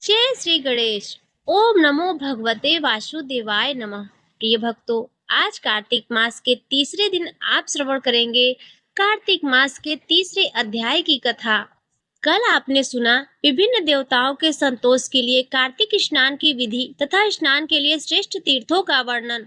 जय श्री गणेश। ओम नमो भगवते वासुदेवाय नमः। प्रिय भक्तों, आज कार्तिक मास के तीसरे दिन आप श्रवण करेंगे कार्तिक मास के तीसरे अध्याय की कथा। कल आपने सुना विभिन्न देवताओं के संतोष के लिए कार्तिक स्नान की विधि तथा स्नान के लिए श्रेष्ठ तीर्थों का वर्णन।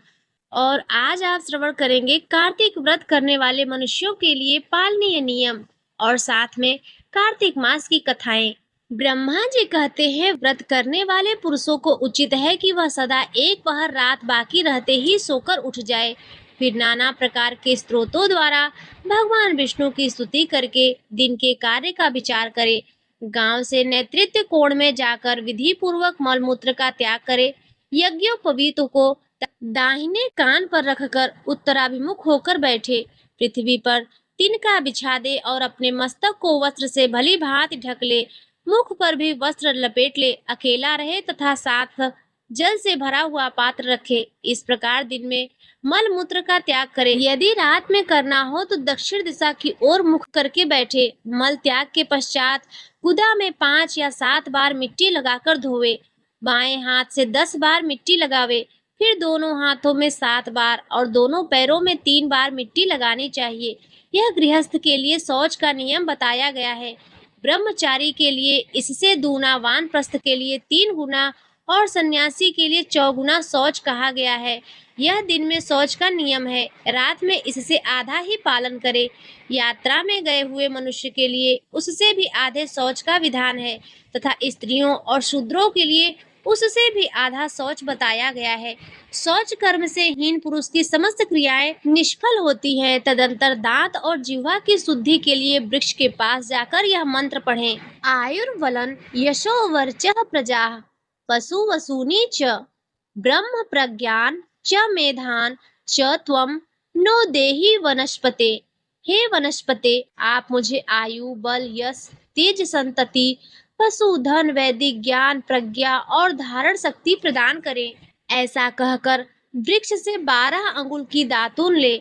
और आज आप श्रवण करेंगे कार्तिक व्रत करने वाले मनुष्यों के लिए पालनीय नियम और साथ में कार्तिक मास की कथाएं। ब्रह्मा जी कहते हैं, व्रत करने वाले पुरुषों को उचित है कि वह सदा एक पहर रात बाकी रहते ही सोकर उठ जाए, फिर नाना प्रकार के स्त्रोतों द्वारा भगवान विष्णु की स्तुति करके दिन के कार्य का विचार करे। गांव से नेतृत्व कोण में जाकर विधि पूर्वक मलमूत्र का त्याग करे। यज्ञोपवीत को दाहिने कान पर रखकर उत्तराभिमुख होकर बैठे। पृथ्वी पर तिनका बिछा दे और अपने मस्तक को वस्त्र से भली भांति ढक ले। मुख पर भी वस्त्र लपेट ले। अकेला रहे तथा साथ जल से भरा हुआ पात्र रखे। इस प्रकार दिन में मल मूत्र का त्याग करे। यदि रात में करना हो तो दक्षिण दिशा की ओर मुख करके बैठे। मल त्याग के पश्चात गुदा में 5 या 7 बार मिट्टी लगाकर धोवे। बाएं हाथ से 10 बार मिट्टी लगावे। फिर दोनों हाथों में 7 बार और दोनों पैरों में 3 बार मिट्टी लगानी चाहिए। यह गृहस्थ के लिए शौच का नियम बताया गया है। ब्रह्मचारी के लिए इससे दूना, वानप्रस्थ के लिए 3 गुना और सन्यासी के लिए 4 गुना शौच कहा गया है। यह दिन में शौच का नियम है, रात में इससे आधा ही पालन करे। यात्रा में गए हुए मनुष्य के लिए उससे भी आधे शौच का विधान है तथा स्त्रियों और शूद्रों के लिए उससे भी आधा शौच बताया गया है। शौच कर्म से हीन पुरुष की समस्त क्रियाएं निष्फल होती हैं। तदंतर दांत और जिह्वा की शुद्धि के लिए वृक्ष के पास जाकर यह मंत्र पढ़ें। आयुर्वलन यशो वर्चः प्रजाः पशु वसूनि च ब्रह्म प्रज्ञान च मेधान च त्वं नो देहि वनस्पते। हे वनस्पते, आप मुझे आयु, बल, यश, तेज, संतति, पशुधन, वैदिक ज्ञान, प्रज्ञा और धारण शक्ति प्रदान करें। ऐसा कहकर वृक्ष से 12 अंगुल की दातून ले।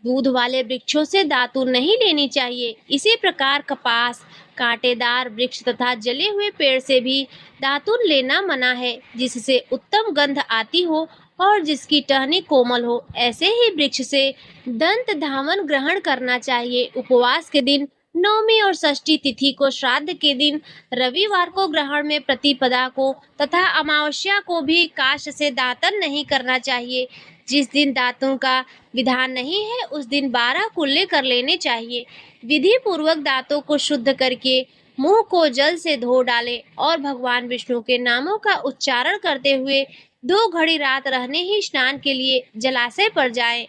दूध वाले वृक्षों से दातून नहीं लेनी चाहिए। इसी प्रकार कपास, कांटेदार वृक्ष तथा जले हुए पेड़ से भी दातून लेना मना है, जिससे उत्तम गंध आती हो और जिसकी टहनी कोमल हो। ऐसे ही वृक्ष से दंत धावन ग्रहण करना चाहिए। उपवास के दिन, नवमी और षष्ठी तिथि को, श्राद्ध के दिन, रविवार को, ग्रहण में प्रतिपदा को तथा अमावस्या को भी काष्ठ से दातन नहीं करना चाहिए। जिस दिन दातुन का विधान नहीं है उस दिन 12 कुल्ले कर लेने चाहिए। विधि पूर्वक दांतों को शुद्ध करके मुंह को जल से धो डालें और भगवान विष्णु के नामों का उच्चारण करते हुए 2 घड़ी रात रहने ही स्नान के लिए जलाशय पर जाएं।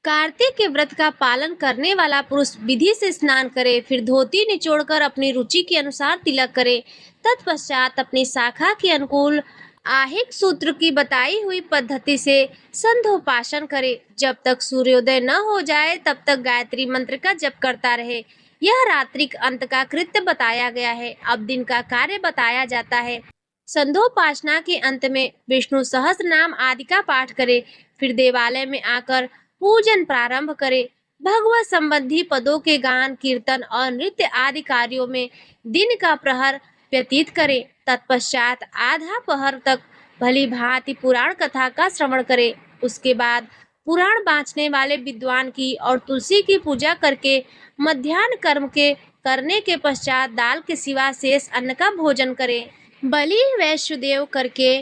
कार्तिक के व्रत का पालन करने वाला पुरुष विधि से स्नान करे, फिर धोती निचोड़कर अपनी रुचि के अनुसार तिलक करे। तत्पश्चात अपनी शाखा के अनुकूल आहिक सूत्र की बताई हुई पद्धति से संध्योपासन करे। जब तक सूर्योदय न हो जाए तब तक गायत्री मंत्र का जप करता रहे। यह रात्रिक अंत का कृत्य बताया गया है। अब दिन का कार्य बताया जाता है। संध्योपासना के अंत में विष्णु सहस्त्र नाम आदि का पाठ करे। फिर देवालय में आकर पूजन प्रारंभ करे। भगवत संबंधी पदों के गान, कीर्तन और नृत्य आदि कार्यों में दिन का प्रहर व्यतीत करे। तत्पश्चात आधा पहर तक भली भांति पुराण कथा का श्रवण करे। उसके बाद पुराण बाँचने वाले विद्वान की और तुलसी की पूजा करके मध्याह्न कर्म के करने के पश्चात दाल के सिवा शेष अन्न का भोजन करे। बलि वैश्वदेव करके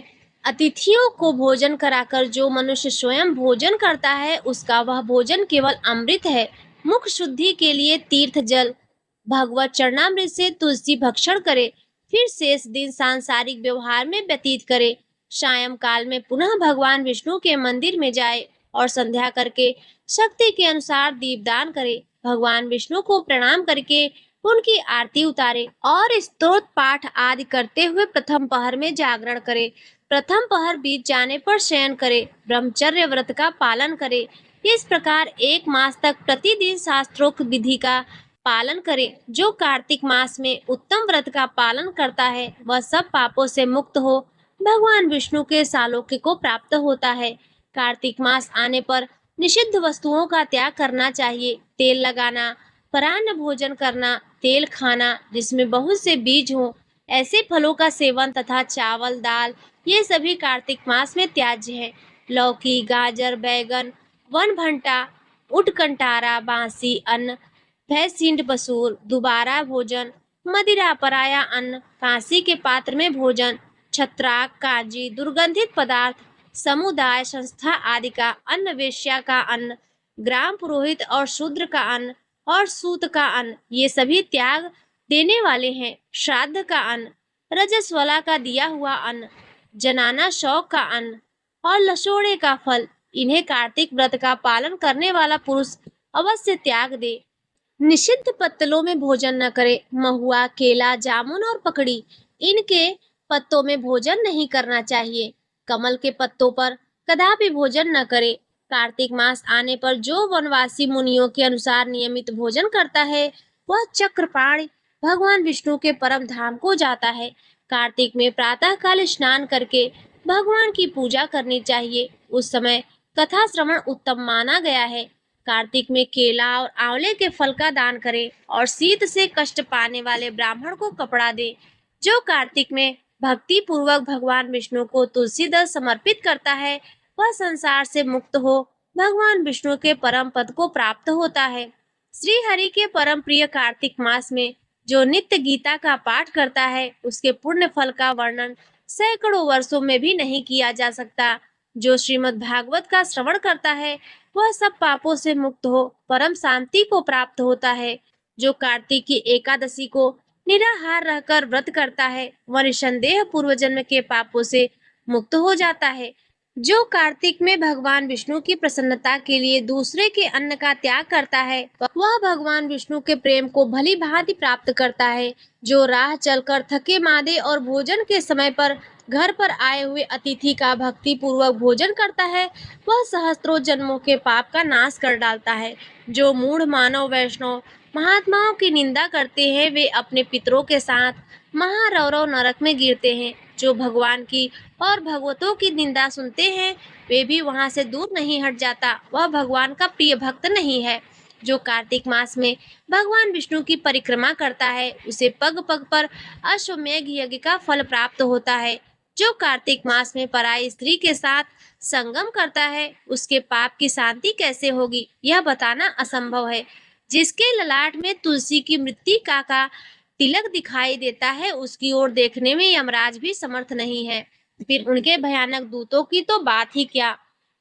अतिथियों को भोजन कराकर जो मनुष्य स्वयं भोजन करता है उसका वह भोजन केवल अमृत है। मुख शुद्धि के लिए तीर्थ जल, भगवत चरणामृत से तुलसी भक्षण करे। फिर शेष दिन सांसारिक व्यवहार में व्यतीत करे। सायं काल में पुनः भगवान विष्णु के मंदिर में जाए और संध्या करके शक्ति के अनुसार दीपदान करे। भगवान विष्णु को प्रणाम करके उनकी आरती उतारे और स्तोत्र पाठ आदि करते हुए प्रथम पहर में जागरण करे। प्रथम पहर बीत जाने पर शयन करे। ब्रह्मचर्य व्रत का पालन करे। इस प्रकार 1 मास तक प्रतिदिन शास्त्रोक्त विधि का पालन करे। जो कार्तिक मास में उत्तम व्रत का पालन करता है वह सब पापों से मुक्त हो भगवान विष्णु के सालोक्य को प्राप्त होता है। कार्तिक मास आने पर निषिद्ध वस्तुओं का त्याग करना चाहिए। तेल लगाना, परान्न भोजन करना, तेल खाना जिसमें बहुत से बीज हो, ऐसे फलों का सेवन तथा चावल, दाल ये सभी कार्तिक मास में त्याज्य है। लौकी, गाजर, बैंगन, वनभंटा, उटकंटारा, बांसी, अन्न, भैंसींड बसूर, दोबारा भोजन, मदिरा, पराया अन्न, कांसी के पात्र में भोजन, छत्राक, कांजी, दुर्गंधित पदार्थ, समुदाय संस्था आदि का अन्न, वेश्या का अन्न, ग्राम पुरोहित और शूद्र का अन्न और सूत का अन्न ये सभी त्याग देने वाले हैं। श्राद्ध का अन्न, रजस्वला का दिया हुआ अन्न, जनाना शौक का अन्न और लसोड़े का फल इन्हें कार्तिक व्रत का पालन करने वाला पुरुष अवश्य त्याग दे। निषिद्ध पत्तलों में भोजन न करे। महुआ, केला, जामुन और पकड़ी इनके पत्तों में भोजन नहीं करना चाहिए। कमल के पत्तों पर कदापि भोजन न करे। कार्तिक मास आने पर जो वनवासी मुनियों के अनुसार नियमित भोजन करता है वह चक्रपाणि भगवान विष्णु के परम धाम को जाता है। कार्तिक में प्रातः काल स्नान करके भगवान की पूजा करनी चाहिए। उस समय कथा श्रवण उत्तम माना गया है। कार्तिक में केला और आंवले के फल का दान करें और शीत से कष्ट पाने वाले ब्राह्मण को कपड़ा दे। जो कार्तिक में भक्ति पूर्वक भगवान विष्णु को तुलसी दल समर्पित करता है वह संसार से मुक्त हो भगवान विष्णु के परम पद को प्राप्त होता है। श्री हरि के परम प्रिय कार्तिक मास में जो नित्य गीता का पाठ करता है उसके पुण्य फल का वर्णन सैकड़ों वर्षों में भी नहीं किया जा सकता। जो श्रीमद् भागवत का श्रवण करता है वह सब पापों से मुक्त हो परम शांति को प्राप्त होता है। जो कार्तिक की एकादशी को निराहार रहकर व्रत करता है वह निसंदेह पूर्व जन्म के पापों से मुक्त हो जाता है। जो कार्तिक में भगवान विष्णु की प्रसन्नता के लिए दूसरे के अन्न का त्याग करता है वह भगवान विष्णु के प्रेम को भली भांति प्राप्त करता है। जो राह चलकर थके मादे और भोजन के समय पर घर पर आए हुए अतिथि का भक्ति पूर्वक भोजन करता है वह सहस्त्रों जन्मों के पाप का नाश कर डालता है। जो मूढ़ मानव वैष्णव महात्माओं की निंदा करते हैं वे अपने पितरों के साथ महारौरव नरक में गिरते हैं। जो भगवान की और भगवतों की निंदा सुनते हैं वे भी वहां से दूर नहीं हट जाता वह भगवान का प्रिय भक्त नहीं है। जो कार्तिक मास में भगवान विष्णु की परिक्रमा करता है उसे पग पग पर अश्वमेघ यज्ञ का फल प्राप्त होता है। जो कार्तिक मास में पराई स्त्री के साथ संगम करता है उसके पाप की शांति कैसे होगी यह बताना असंभव है। जिसके ललाट में तुलसी की मृत्तिका का तिलक दिखाई देता है उसकी ओर देखने में यमराज भी समर्थ नहीं है, फिर उनके भयानक दूतों की तो बात ही क्या।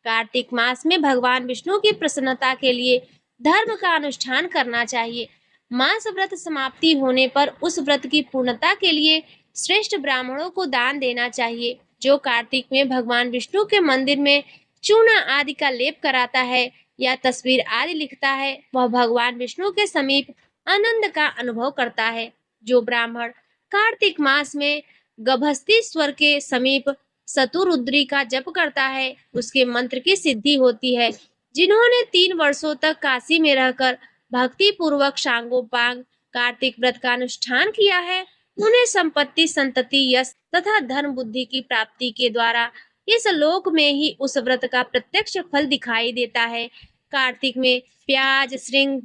कार्तिक मास में भगवान विष्णु की प्रसन्नता के लिए धर्म का अनुष्ठान करना चाहिए। मास व्रत समाप्ति होने पर उस व्रत की पूर्णता के लिए श्रेष्ठ ब्राह्मणों को दान देना चाहिए। जो कार्तिक में भगवान विष्णु के मंदिर में चूना आदि का लेप कराता है या तस्वीर आदि लिखता है वह भगवान विष्णु के समीप आनंद का अनुभव करता है। जो ब्राह्मण कार्तिक मास में गभस्तीश्वर के समीप शतुरुद्री का जप करता है उसके मंत्र की सिद्धि होती है। जिन्होंने 3 वर्षों तक काशी में रहकर भक्ति पूर्वक सांगोपांग कार्तिक व्रत का अनुष्ठान किया है उन्हें संपत्ति, संतति, यश तथा धन बुद्धि की प्राप्ति के द्वारा इस लोक में ही उस व्रत का प्रत्यक्ष फल दिखाई देता है। कार्तिक में प्याज, श्रृंग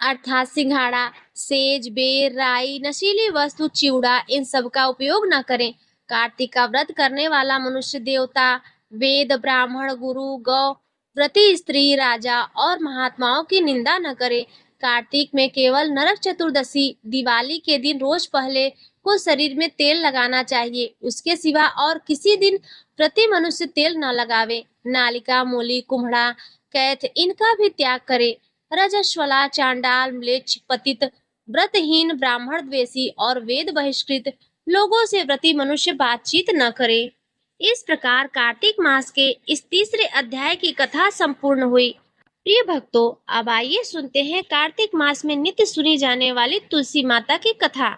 अर्थात सिंघाड़ा, सेज, बेर, राई, नशीली वस्तु, चिवड़ा इन सब का उपयोग न करें। कार्तिक का व्रत करने वाला मनुष्य देवता, वेद, ब्राह्मण, गुरु, गौ, व्रती स्त्री, राजा और महात्माओं की निंदा न करे। कार्तिक में केवल नरक चतुर्दशी दिवाली के दिन रोज पहले को शरीर में तेल लगाना चाहिए। उसके सिवा और किसी दिन प्रति मनुष्य तेल न लगावे। नालिका, मूली, कुम्हड़ा, कैथ इनका भी त्याग करे। रजस्वला, चांडाल, म्लेच्छ, पतित, व्रतहीन, ब्राह्मण द्वेषी और वेद बहिष्कृत लोगों से व्रती मनुष्य बातचीत न करे। इस प्रकार कार्तिक मास के इस तीसरे अध्याय की कथा संपूर्ण हुई। प्रिय भक्तों, अब आइए सुनते हैं कार्तिक मास में नित्य सुनी जाने वाली तुलसी माता की कथा।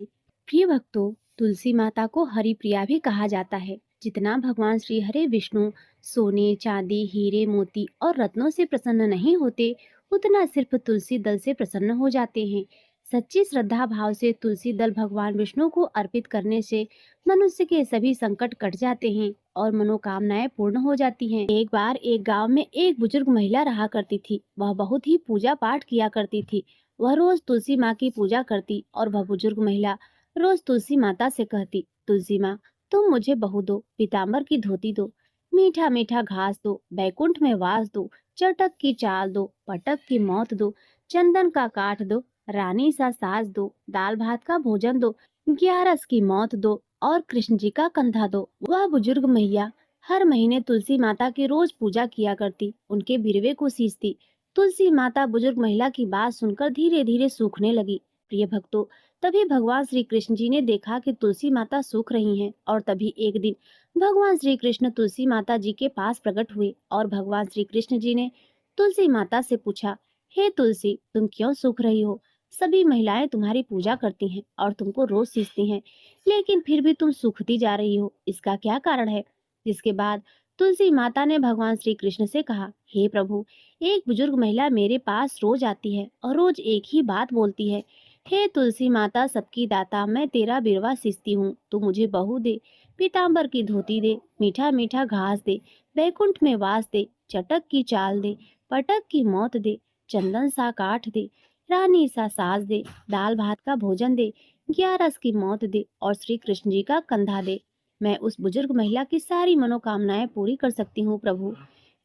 प्रिय भक्तों, तुलसी माता को हरिप्रिया भी कहा जाता है। जितना भगवान श्री हरि विष्णु सोने, चांदी, हीरे, मोती और रत्नों से प्रसन्न नहीं होते उतना सिर्फ तुलसी दल से प्रसन्न हो जाते हैं। सच्ची श्रद्धा भाव से तुलसी दल भगवान विष्णु को अर्पित करने से मनुष्य के सभी संकट कट जाते हैं और मनोकामनाएं पूर्ण हो जाती हैं। एक बार एक गांव में एक बुजुर्ग महिला रहा करती थी। वह बहुत ही पूजा पाठ किया करती थी। वह रोज तुलसी माँ की पूजा करती और वह बुजुर्ग महिला रोज तुलसी माता से कहती, तुलसी माँ, तुम मुझे बहू दो, पीताम्बर की धोती दो, मीठा मीठा घास दो, बैकुंठ में वास दो, चटक की चाल दो, पटक की मौत दो, चंदन का काठ दो, रानी सा सास दो, दाल भात का भोजन दो, ग्यारस की मौत दो और कृष्ण जी का कंधा दो। वह बुजुर्ग मैया हर महीने तुलसी माता की रोज पूजा किया करती, उनके बिरवे को सींचती। तुलसी माता बुजुर्ग महिला की बात सुनकर धीरे धीरे सूखने लगी। प्रिय भक्तों, तभी भगवान श्री कृष्ण जी ने देखा कि तुलसी माता सूख रही हैं, और तभी एक दिन भगवान श्री कृष्ण तुलसी माता जी के पास प्रकट हुए और भगवान श्री कृष्ण जी ने तुलसी माता से पूछा, हे तुलसी, तुम क्यों सूख रही हो? सभी महिलाएं तुम्हारी पूजा करती हैं और तुमको रोज सींचती हैं, लेकिन फिर भी तुम सूखती जा रही हो, इसका क्या कारण है? जिसके बाद तुलसी माता ने भगवान श्री कृष्ण से कहा, हे प्रभु, एक बुजुर्ग महिला मेरे पास रोज आती है और रोज एक ही बात बोलती है, हे तुलसी माता सबकी दाता, मैं तेरा बिरवा सींचती हूँ, तू मुझे बहू दे, पीताम्बर की धोती दे, मीठा मीठा घास दे, बैकुंठ में वास दे, चटक की चाल दे, पटक की मौत दे, चंदन सा काठ दे, रानी सा सास दे, दाल भात का भोजन दे, ग्यारस की मौत दे और श्री कृष्ण जी का कंधा दे। मैं उस बुजुर्ग महिला की सारी मनोकामनाएं पूरी कर सकती हूँ प्रभु,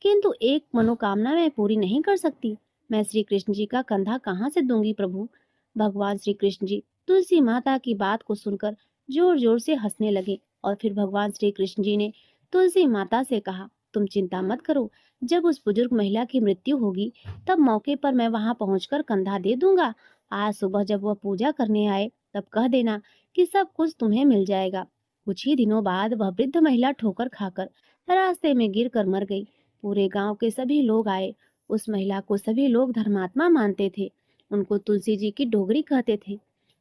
किंतु एक मनोकामना मैं पूरी नहीं कर सकती। मैं श्री कृष्ण जी का कंधा कहाँ से दूंगी प्रभु? भगवान श्री कृष्ण जी तुलसी माता की बात को सुनकर जोर जोर से हंसने लगे और फिर भगवान श्री कृष्ण जी ने तुलसी माता से कहा, तुम चिंता मत करो, जब उस बुजुर्ग महिला की मृत्यु होगी तब मौके पर मैं वहां पहुंचकर कंधा दे दूंगा। आज सुबह जब वह पूजा करने आए तब कह देना कि सब कुछ तुम्हें मिल जाएगा। कुछ ही दिनों बाद वह वृद्ध महिला ठोकर खाकर रास्ते में गिरकर मर गई। पूरे गांव के सभी लोग आए। उस महिला को सभी लोग धर्मात्मा मानते थे। उनको तुलसी जी की डोगरी कहते थे।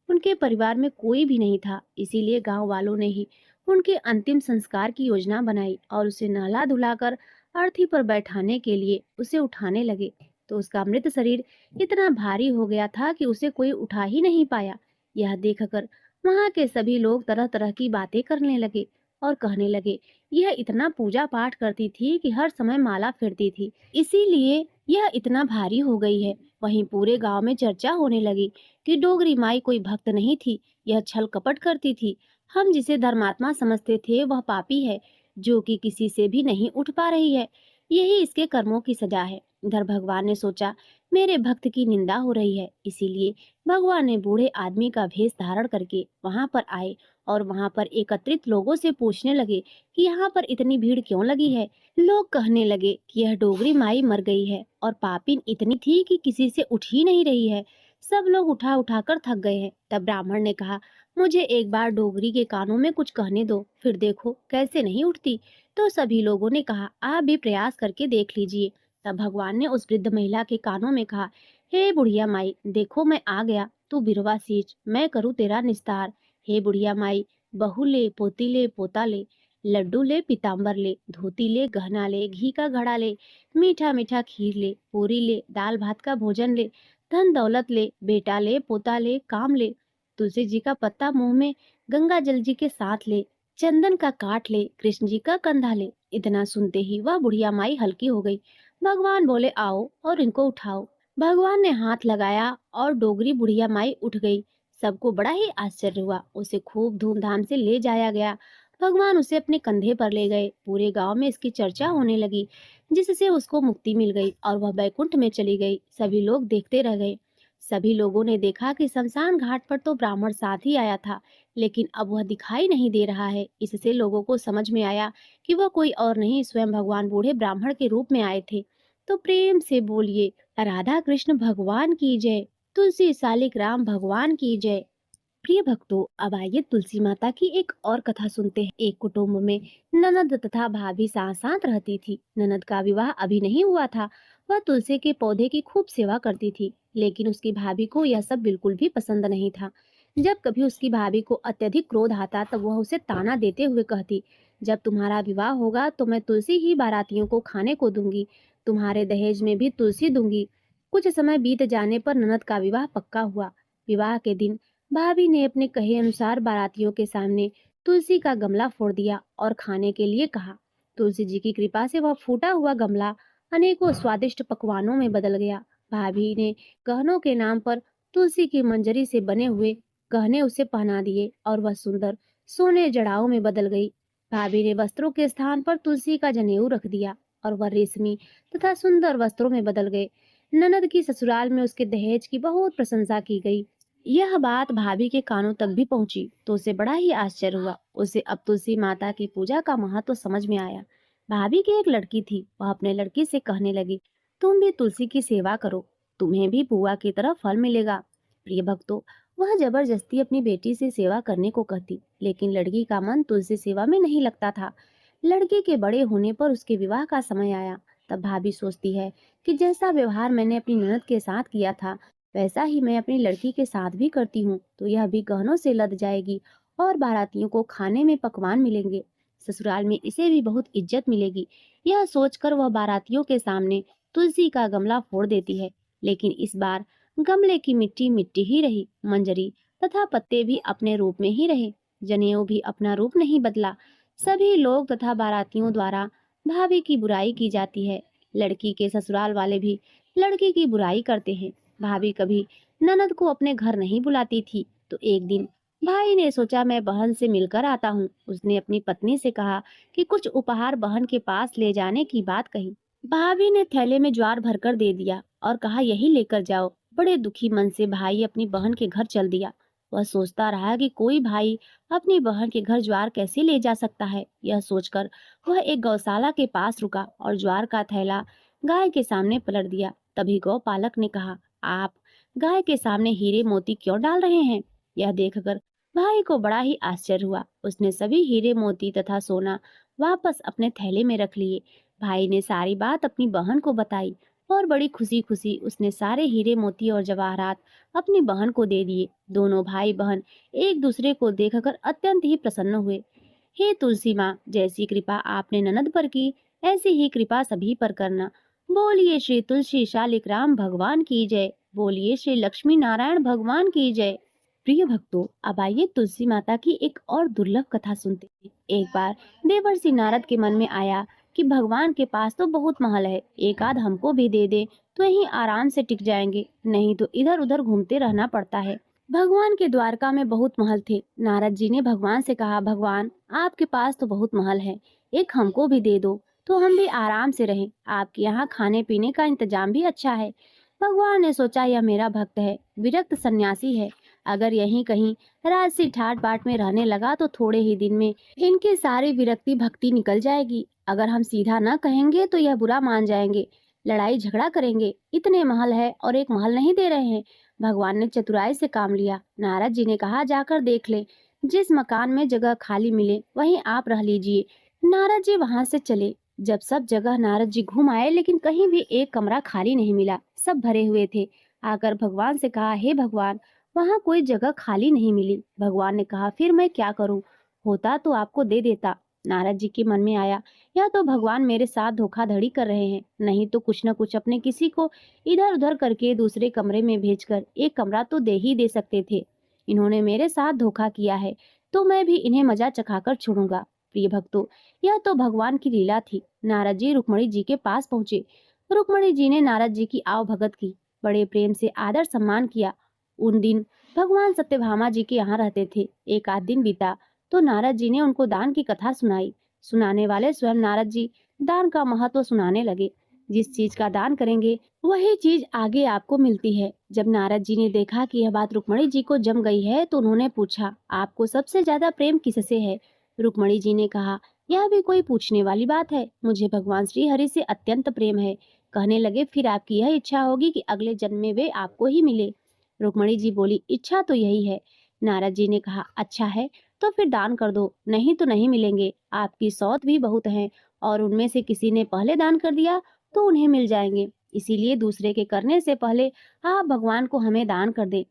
उनके परिवार में कोई भी नहीं था, इसीलिए गांव वालों ने ही उनके अंतिम संस्कार की योजना बनाई और उसे नहला धुलाकर अर्थी पर बैठाने के लिए उसे उठाने लगे। तो उसका मृत शरीर इतना भारी हो गया था कि उसे कोई उठा ही नहीं पाया। यह देखकर वहां के सभी लोग तरह तरह की बातें करने लगे और कहने लगे, यह इतना पूजा पाठ करती थी कि हर समय माला फेरती थी, इसीलिए यह इतना भारी हो गई है। वहीं पूरे गांव में चर्चा होने लगी कि डोगरी माई कोई भक्त नहीं थी, यह छल कपट करती थी। हम जिसे धर्मात्मा समझते थे वह पापी है, जो कि किसी से भी नहीं उठ पा रही है। यही इसके कर्मों की सजा है। इधर भगवान ने सोचा, मेरे भक्त की निंदा हो रही है, इसीलिए भगवान ने बूढ़े आदमी का भेष धारण करके वहां पर आए और वहां पर एकत्रित लोगों से पूछने लगे कि यहाँ पर इतनी भीड़ क्यों लगी है। लोग कहने लगे कि यह डोगरी माई मर गई है और पापिन इतनी थी कि किसी से उठ ही नहीं रही है। सब लोग उठा उठा कर थक गए हैं। तब ब्राह्मण ने कहा, मुझे एक बार डोगरी के कानों में कुछ कहने दो, फिर देखो कैसे नहीं उठती। तो सभी लोगों ने कहा, आप भी प्रयास करके देख लीजिए। तब भगवान ने उस वृद्ध महिला के कानों में कहा, हे बुढ़िया माई, देखो मैं आ गया, तू बिरवा सींच, मैं करूँ तेरा निस्तार। हे बुढ़िया माई, बहू ले, पोती ले, पोता ले, लड्डू ले, पीताम्बर ले, धोती ले, गहना ले, घी का घड़ा ले, मीठा मीठा खीर ले, पूरी ले, दाल भात का भोजन ले, धन दौलत ले, बेटा ले, पोता ले, काम ले, तुलसी जी का पत्ता मुंह में, गंगा जल जी के साथ ले, चंदन का काट ले, कृष्ण जी का कंधा ले। इतना सुनते ही वह बुढ़िया माई हल्की हो गई। भगवान बोले, आओ और इनको उठाओ। भगवान ने हाथ लगाया और डोगरी बुढ़िया माई उठ गई। सबको बड़ा ही आश्चर्य हुआ। उसे खूब धूमधाम से ले जाया गया। भगवान उसे अपने कंधे पर ले गए। पूरे गांव में इसकी चर्चा होने लगी, जिससे उसको मुक्ति मिल गई और वह बैकुंठ में चली गई। सभी लोग देखते रह गए। सभी लोगों ने देखा कि शमशान घाट पर तो ब्राह्मण साथ ही आया था, लेकिन अब वह दिखाई नहीं दे रहा है। इससे लोगों को समझ में आया कि वह कोई और नहीं, स्वयं भगवान बूढ़े ब्राह्मण के रूप में आए थे। तो प्रेम से बोलिए, राधा कृष्ण भगवान की जय, तुलसी सालिक राम भगवान की जय। प्रिय भक्तों, अब आइए तुलसी माता की एक और कथा सुनते हैं। एक कुटुंब में ननद तथा भाभी साथ साथ रहती थी। ननद का विवाह अभी नहीं हुआ था। वह तुलसी के पौधे की खूब सेवा करती थी, लेकिन उसकी भाभी को यह सब बिल्कुल भी पसंद नहीं था। जब कभी उसकी भाभी को अत्यधिक क्रोध आता तब वह उसे ताना देते हुए कहती, जब तुम्हारा विवाह होगा तो मैं तुलसी ही बारातियों को खाने को दूंगी, तुम्हारे दहेज में भी तुलसी दूंगी। कुछ समय बीत जाने पर ननद का विवाह पक्का हुआ। विवाह के दिन भाभी ने अपने कहे अनुसार बारातियों के सामने तुलसी का गमला फोड़ दिया और खाने के लिए कहा। तुलसी जी की कृपा से वह फूटा हुआ गमला अनेकों स्वादिष्ट पकवानों में बदल गया। भाभी ने गहनों के नाम पर तुलसी की मंजरी से बने हुए गहने उसे पहना दिए और वह सुंदर सोने जड़ाऊ में बदल गई। भाभी ने वस्त्रों के स्थान पर तुलसी का जनेऊ रख दिया और वह रेशमी तथा सुंदर वस्त्रों में बदल गए। ननद की ससुराल में उसके दहेज की बहुत प्रशंसा की गई। यह बात भाभी के कानों तक भी पहुंची तो उसे बड़ा ही आश्चर्य हुआ। उसे अब तुलसी माता की पूजा का महत्व समझ में आया। भाभी की एक लड़की थी, वह अपने लड़की से कहने लगी, तुम भी तुलसी की सेवा करो, तुम्हें भी बुआ की तरह फल मिलेगा। प्रिय भक्तों, वह जबरदस्ती अपनी बेटी से सेवा करने को कहती, लेकिन लड़की का मन तुलसी सेवा में नहीं लगता था। लड़के के बड़े होने पर उसके विवाह का समय आया। तब भाभी सोचती है कि जैसा व्यवहार मैंने अपनी ननद के साथ किया था, वैसा ही मैं अपनी लड़की के साथ भी करती हूँ, तो यह भी गहनों से लद जाएगी और बारातियों को खाने में पकवान मिलेंगे। ससुराल में इसे भी बहुत इज्जत मिलेगी। यह सोचकर वह बारातियों के सामने तुलसी का गमला फोड़ देती है, लेकिन इस बार गमले की मिट्टी मिट्टी ही रही, मंजरी तथा पत्ते भी अपने रूप में ही रहे, जनेऊ भी अपना रूप नहीं बदला। सभी लोग तथा बारातियों द्वारा भाभी की बुराई की जाती है। लड़की के ससुराल वाले भी लड़की की बुराई करते हैं। भाभी कभी ननद को अपने घर नहीं बुलाती थी, तो एक दिन भाई ने सोचा मैं बहन से मिलकर आता हूँ। उसने अपनी पत्नी से कहा कि कुछ उपहार बहन के पास ले जाने की बात कही। भाभी ने थैले में ज्वार भरकर दे दिया और कहा यही लेकर जाओ। बड़े दुखी मन से भाई अपनी बहन के घर चल दिया। वह सोचता रहा कि कोई भाई अपनी बहन के घर ज्वार कैसे ले जा सकता है। यह सोचकर वह एक गौशाला के पास रुका और ज्वार का थैला गाय के सामने पलट दिया। तभी गौपालक ने कहा, आप गाय के सामने हीरे मोती क्यों डाल रहे हैं? यह देखकर भाई को बड़ा ही आश्चर्य हुआ। उसने सभी हीरे मोती तथा सोना वापस अपने थैले में रख लिए। भाई ने सारी बात अपनी बहन को बताई और बड़ी खुशी खुशी उसने सारे हीरे मोती और जवाहरात अपनी बहन को दे दिए। दोनों भाई बहन एक दूसरे को देखकर अत्यंत ही प्रसन्न हुए। हे तुलसी माँ, जैसी कृपा आपने ननद पर की, ऐसी ही कृपा सभी पर करना। बोलिए श्री तुलसी शालिग्राम भगवान की जय। बोलिए श्री लक्ष्मी नारायण भगवान की जय। प्रिय भक्तों, अब आइए तुलसी माता की एक और दुर्लभ कथा सुनते हैं। एक बार देवर्षि नारद के मन में आया कि भगवान के पास तो बहुत महल है, एक आध हमको भी दे दे तो यहीं आराम से टिक जाएंगे, नहीं तो इधर उधर घूमते रहना पड़ता है। भगवान के द्वारका में बहुत महल थे। नारद जी ने भगवान से कहा, भगवान आपके पास तो बहुत महल है, एक हमको भी दे दो तो हम भी आराम से रहें। आपके यहाँ खाने पीने का इंतजाम भी अच्छा है। भगवान ने सोचा यह मेरा भक्त है, विरक्त सन्यासी है, अगर यहीं कहीं राजसी ठाट बाट में रहने लगा तो थोड़े ही दिन में इनकी सारी विरक्ति भक्ति निकल जाएगी। अगर हम सीधा न कहेंगे तो यह बुरा मान जाएंगे, लड़ाई झगड़ा करेंगे। इतने महल है और एक महल नहीं दे रहे हैं। भगवान ने चतुराई से काम लिया। नारद जी ने कहा, जाकर देख ले, जिस मकान में जगह खाली मिले वहीं आप रह लीजिए। नारद जी वहां से चले। जब सब जगह नारद जी घूम आए, लेकिन कहीं भी एक कमरा खाली नहीं मिला, सब भरे हुए थे। आकर भगवान से कहा, हे भगवान, वहां कोई जगह खाली नहीं मिली। भगवान ने कहा, फिर मैं क्या करूं? होता तो आपको दे देता। नारद जी के मन में आया, या तो भगवान मेरे साथ धोखाधड़ी कर रहे हैं, नहीं तो कुछ न कुछ अपने किसी को इधर उधर करके दूसरे कमरे में भेजकर एक कमरा तो दे ही दे सकते थे। इन्होंने मेरे साथ धोखा किया है, तो मैं भी इन्हें मजा चखाकर छोड़ूंगा। प्रिय भक्तों, यह तो भगवान की लीला थी। नारद जी रुक्मणी जी के पास पहुंचे। रुक्मणी जी ने नारद जी की आवभगत की, बड़े प्रेम से आदर सम्मान किया। उन दिन भगवान सत्यभामा जी के यहाँ रहते थे। एक आध दिन बीता तो नारद जी ने उनको दान की कथा सुनाई। सुनाने वाले स्वयं नारद जी दान का महत्व सुनाने लगे। जिस चीज का दान करेंगे वही चीज आगे आपको मिलती है। जब नारद जी ने देखा कि यह बात रुक्मणी जी को जम गई है, तो उन्होंने पूछा, आपको सबसे ज्यादा प्रेम किससे है? रुक्मणी जी ने कहा, यह भी कोई पूछने वाली बात है, मुझे भगवान श्री हरि से अत्यंत प्रेम है। कहने लगे, फिर आपकी यह इच्छा होगी कि अगले जन्म में वे आपको ही मिले। रुक्मणी जी बोली, इच्छा तो यही है। नारद जी ने कहा, अच्छा है, तो फिर दान कर दो, नहीं तो नहीं मिलेंगे। आपकी सौत भी बहुत हैं और उनमें से किसी ने पहले दान कर दिया तो उन्हें मिल जाएंगे। इसीलिए दूसरे के करने से पहले आप भगवान को हमें दान कर दें।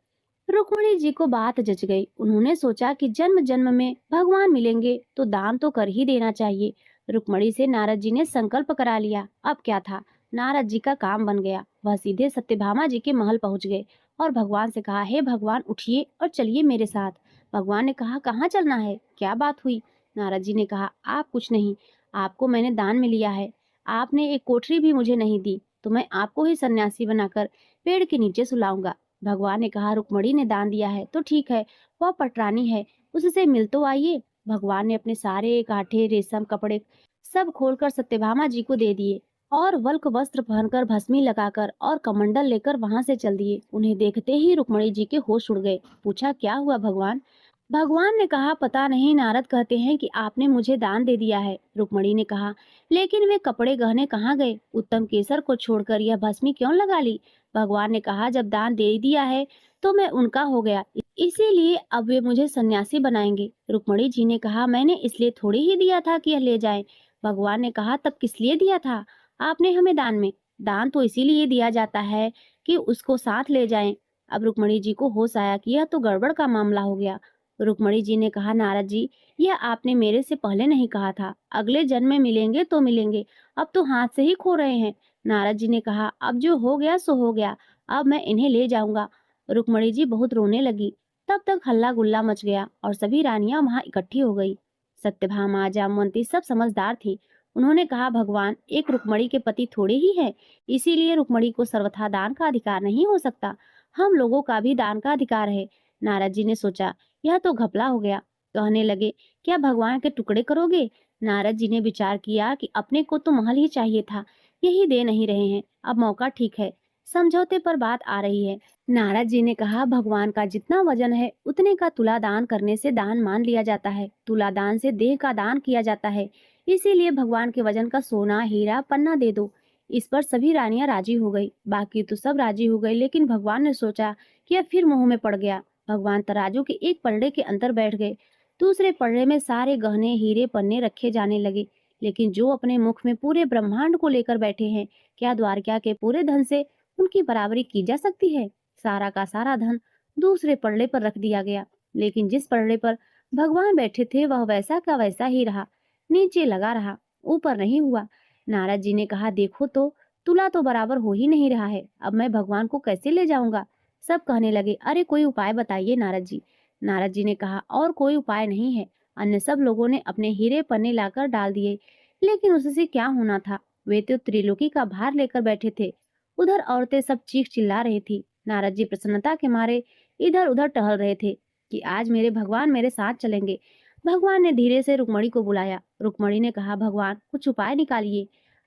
रुक्मणी जी को बात जच गई। उन्होंने सोचा कि जन्म जन्म में भगवान मिलेंगे तो दान तो कर ही देना चाहिए। रुक्मणी से नारद जी ने संकल्प करा लिया। अब क्या था, नारद जी का काम बन गया। वह सीधे सत्यभामा जी के महल पहुंच गए और भगवान से कहा, हे भगवान, उठिए और चलिए मेरे साथ। भगवान ने कहा, कहाँ चलना है, क्या बात हुई? नारद जी ने कहा, आप कुछ नहीं, आपको मैंने दान में लिया है। आपने एक कोठरी भी मुझे नहीं दी, तो मैं आपको ही सन्यासी बनाकर पेड़ के नीचे सुलाऊंगा। भगवान ने कहा, रुक्मणी ने दान दिया है तो ठीक है, वह पटरानी है, उससे मिल तो आइए। भगवान ने अपने सारे कांठे, रेशम कपड़े सब खोलकर सत्यभामा जी को दे दिए और वल्क वस्त्र पहनकर, भस्मी लगाकर और कमंडल लेकर वहां से चल दिए। उन्हें देखते ही रुक्मणी जी के होश उड़ गए। पूछा, क्या हुआ भगवान? भगवान ने कहा, पता नहीं, नारद कहते हैं कि आपने मुझे दान दे दिया है। रुक्मणी ने कहा, लेकिन वे कपड़े गहने कहाँ गए? उत्तम केसर को छोड़कर यह भस्मी क्यों लगा ली? भगवान ने कहा, जब दान दे दिया है तो मैं उनका हो गया, इसीलिए अब वे मुझे सन्यासी बनाएंगे। रुक्मणी जी ने कहा, मैंने इसलिए थोड़ी ही दिया था कि यह ले जाएं। भगवान ने कहा, तब किस लिए दिया था आपने हमें दान में? दान तो इसीलिए दिया जाता है कि उसको साथ ले जाएं। अब रुक्मणी जी को होश आया कि यह तो गड़बड़ का मामला हो गया। रुक्मणी जी ने कहा, नारद जी, यह आपने मेरे से पहले नहीं कहा था। अगले जन्म में मिलेंगे तो मिलेंगे, अब तो हाथ से ही खो रहे हैं। नारद जी ने कहा, अब जो हो गया सो हो गया, अब मैं इन्हें ले जाऊंगा। रुक्मणी जी बहुत रोने लगी। तब तक हल्ला गुल्ला मच गया और सभी रानियां वहां इकट्ठी हो गई। सत्यभामा, जामवंती सब समझदार थी। उन्होंने कहा, भगवान एक रुक्मणी के पति थोड़े ही है, इसीलिए रुक्मणी को सर्वथा दान का अधिकार नहीं हो सकता। हम लोगों का भी दान का अधिकार है। नारद जी ने सोचा, यह तो घपला हो गया। कहने लगे, क्या भगवान के टुकड़े करोगे? नारद जी ने विचार किया कि अपने को तो महल ही चाहिए था, यही दे नहीं रहे हैं, अब मौका ठीक है, समझौते पर बात आ रही है। नारद जी ने कहा, भगवान का जितना वजन है उतने का तुला दान करने से दान मान लिया जाता है। तुला दान से देह का दान किया जाता है, इसीलिए भगवान के वजन का सोना, हीरा, पन्ना दे दो। इस पर सभी रानियां राजी हो गई। बाकी तो सब राजी हो गई, लेकिन भगवान ने सोचा कि अब फिर मुंह में पड़ गया। भगवान तराजू के एक पलड़े के अंदर बैठ गए। दूसरे पलड़े में सारे गहने, हीरे, पन्ने रखे जाने लगे। लेकिन जो अपने मुख में पूरे ब्रह्मांड को लेकर बैठे हैं, क्या द्वारका के पूरे धन से उनकी बराबरी की जा सकती है? सारा का सारा धन दूसरे पलड़े पर रख दिया गया, लेकिन जिस पलड़े पर भगवान बैठे थे वह वैसा का वैसा ही रहा, नीचे लगा रहा, ऊपर नहीं हुआ। नारद जी ने कहा, देखो तो, तुला तो बराबर हो ही नहीं रहा है, अब मैं भगवान को कैसे ले जाऊंगा? सब कहने लगे, अरे कोई उपाय बताइए नारद जी। नारद जी ने कहा, और कोई उपाय नहीं है। अन्य सब लोगों ने अपने हीरे पन्ने लाकर डाल दिए, लेकिन उससे क्या होना था? वे तो त्रिलोकी का भार लेकर बैठे थे। उधर औरतें सब चीख चिल्ला रही थी। नारद जी प्रसन्नता के मारे इधर उधर टहल रहे थे कि आज मेरे भगवान मेरे साथ चलेंगे। भगवान ने धीरे से रुक्मणी को बुलाया। रुक्मणी ने कहा, भगवान कुछ उपाय निकालिए,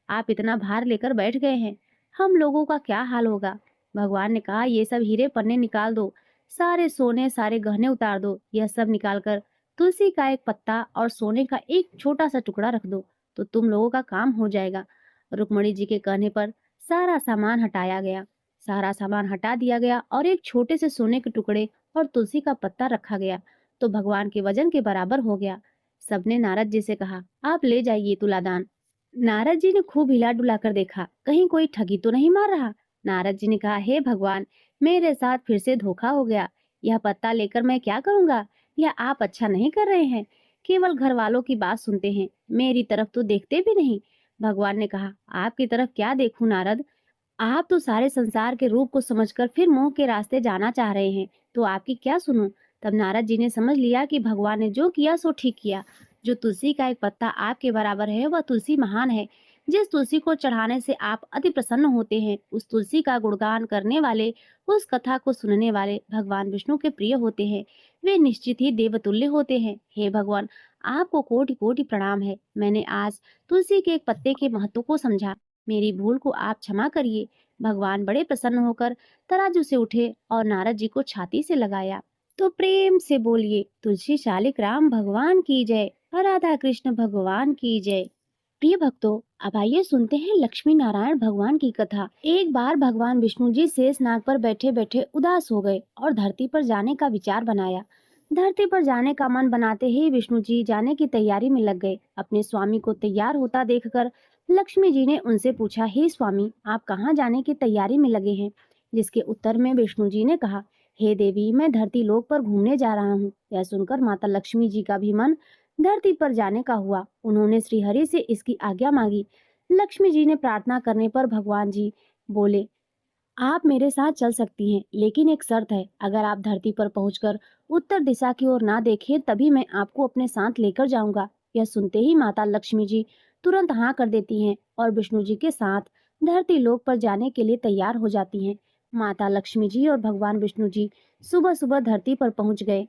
आप इतना भार लेकर बैठ गए हैं, हम लोगों का क्या हाल होगा? भगवान ने कहा, ये सब हीरे पन्ने निकाल दो, सारे सोने, सारे गहने उतार दो, यह सब निकालकर तुलसी का एक पत्ता और सोने का एक छोटा सा टुकड़ा रख दो, तो तुम लोगों का काम हो जाएगा। रुक्मणी जी के कहने पर सारा सामान हटाया गया। सारा सामान हटा दिया गया और एक छोटे से सोने के टुकड़े और तुलसी का पत्ता रखा गया, तो भगवान के वजन के बराबर हो गया। सबने नारद जी से कहा, आप ले जाइए तुलादान। नारद जी ने खूब हिला डुला कर देखा, कहीं कोई ठगी तो नहीं मार रहा। नारद जी ने कहा, हे भगवान, मेरे साथ फिर से धोखा हो गया। यह पत्ता लेकर मैं क्या करूंगा? यह आप अच्छा नहीं कर रहे हैं, केवल घर वालों की बात सुनते हैं, मेरी तरफ तो देखते भी नहीं। भगवान ने कहा, आपकी तरफ क्या देखूं नारद, आप तो सारे संसार के रूप को समझकर फिर मोह के रास्ते जाना चाह रहे हैं, तो आपकी क्या सुनूं? तब नारद जी ने समझ लिया कि भगवान ने जो किया सो ठीक किया। जो तुलसी का एक पत्ता आपके बराबर है वह तुलसी महान है। जिस तुलसी को चढ़ाने से आप अति प्रसन्न होते हैं, उस तुलसी का गुणगान करने वाले, उस कथा को सुनने वाले भगवान विष्णु के प्रिय होते हैं। वे निश्चित ही देवतुल्य होते हैं। हे भगवान, आपको कोटि कोटि प्रणाम है। मैंने आज तुलसी के एक पत्ते के महत्व को समझा। मेरी भूल को आप क्षमा करिए। भगवान बड़े प्रसन्न होकर तराजू से उठे और नारद जी को छाती से लगाया। तो प्रेम से बोलिए, तुलसी शालिक राम भगवान की जय, और राधा कृष्ण भगवान की जय। प्रिय भक्तों, अब आइए सुनते हैं लक्ष्मी नारायण भगवान की कथा। एक बार भगवान विष्णु जी शेष नाग पर बैठे बैठे उदास हो गए और धरती पर जाने का विचार बनाया। धरती पर जाने का मन बनाते ही विष्णु जी जाने की तैयारी में लग गए। अपने स्वामी को तैयार होता देखकर लक्ष्मी जी ने उनसे पूछा, हे स्वामी, आप कहाँ जाने की तैयारी में लगे हैं? जिसके उत्तर में विष्णु जी ने कहा, हे देवी, मैं धरती लोक पर घूमने जा रहा हूँ। यह सुनकर माता लक्ष्मी जी का भी मन धरती पर जाने का हुआ। उन्होंने श्रीहरि से इसकी आज्ञा मांगी। लक्ष्मी जी ने प्रार्थना करने पर भगवान जी बोले, आप मेरे साथ चल सकती हैं, लेकिन एक शर्त है, अगर आप धरती पर पहुंचकर उत्तर दिशा की ओर ना देखें तभी मैं आपको अपने साथ लेकर जाऊंगा। यह सुनते ही माता लक्ष्मी जी तुरंत हाँ कर देती हैं और विष्णु जी के साथ धरती लोक पर जाने के लिए तैयार हो जाती हैं। माता लक्ष्मी जी और भगवान विष्णु जी सुबह सुबह धरती पर पहुंच गए।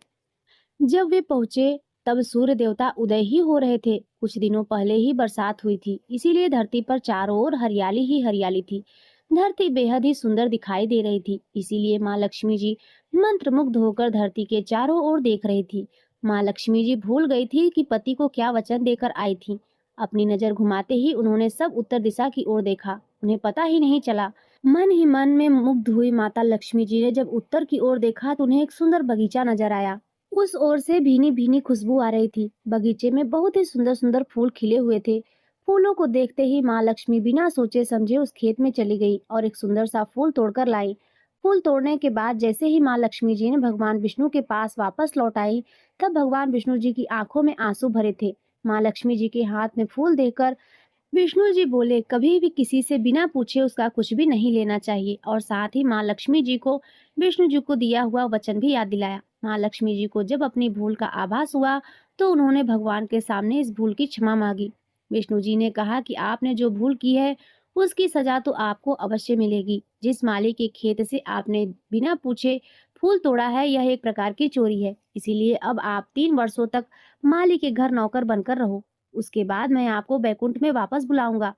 जब वे पहुंचे तब सूर्य देवता उदय ही हो रहे थे। कुछ दिनों पहले ही बरसात हुई थी, इसीलिए धरती पर चारों ओर हरियाली ही हरियाली थी। धरती बेहद ही सुंदर दिखाई दे रही थी, इसीलिए माँ लक्ष्मी जी मंत्रमुग्ध होकर धरती के चारों ओर देख रही थी। माँ लक्ष्मी जी भूल गई थी कि पति को क्या वचन देकर आई थी। अपनी नजर घुमाते ही उन्होंने सब उत्तर दिशा की ओर देखा। उन्हें पता ही नहीं चला। मन ही मन में मुग्ध हुई माता लक्ष्मी जी ने जब उत्तर की ओर देखा तो उन्हें एक सुंदर बगीचा नजर आया। उस ओर से भीनी भीनी खुशबू आ रही थी। बगीचे में बहुत ही सुंदर सुंदर फूल खिले हुए थे। फूलों को देखते ही माँ लक्ष्मी बिना सोचे समझे उस खेत में चली गई और एक सुंदर सा फूल तोड़कर लाई। फूल तोड़ने के बाद जैसे ही माँ लक्ष्मी जी ने भगवान विष्णु के पास वापस लौट आई, तब भगवान विष्णु जी की आंखों में आंसू भरे थे। माँ लक्ष्मी जी के हाथ में फूल देखकर विष्णु जी बोले, कभी भी किसी से बिना पूछे उसका कुछ भी नहीं लेना चाहिए, और साथ ही माँ लक्ष्मी जी को विष्णु जी को दिया हुआ वचन भी याद दिलाया। माँ लक्ष्मी जी को जब अपनी भूल का आभास हुआ तो उन्होंने भगवान के सामने इस भूल की क्षमा मांगी। विष्णु जी ने कहा कि आपने जो भूल की है उसकी सजा तो आपको अवश्य मिलेगी। जिस माली के खेत से आपने बिना पूछे फूल तोड़ा है, यह एक प्रकार की चोरी है। इसीलिए अब आप 3 वर्षों तक माली के घर नौकर बनकर रहो। उसके बाद मैं आपको बैकुंठ में वापस बुलाऊंगा।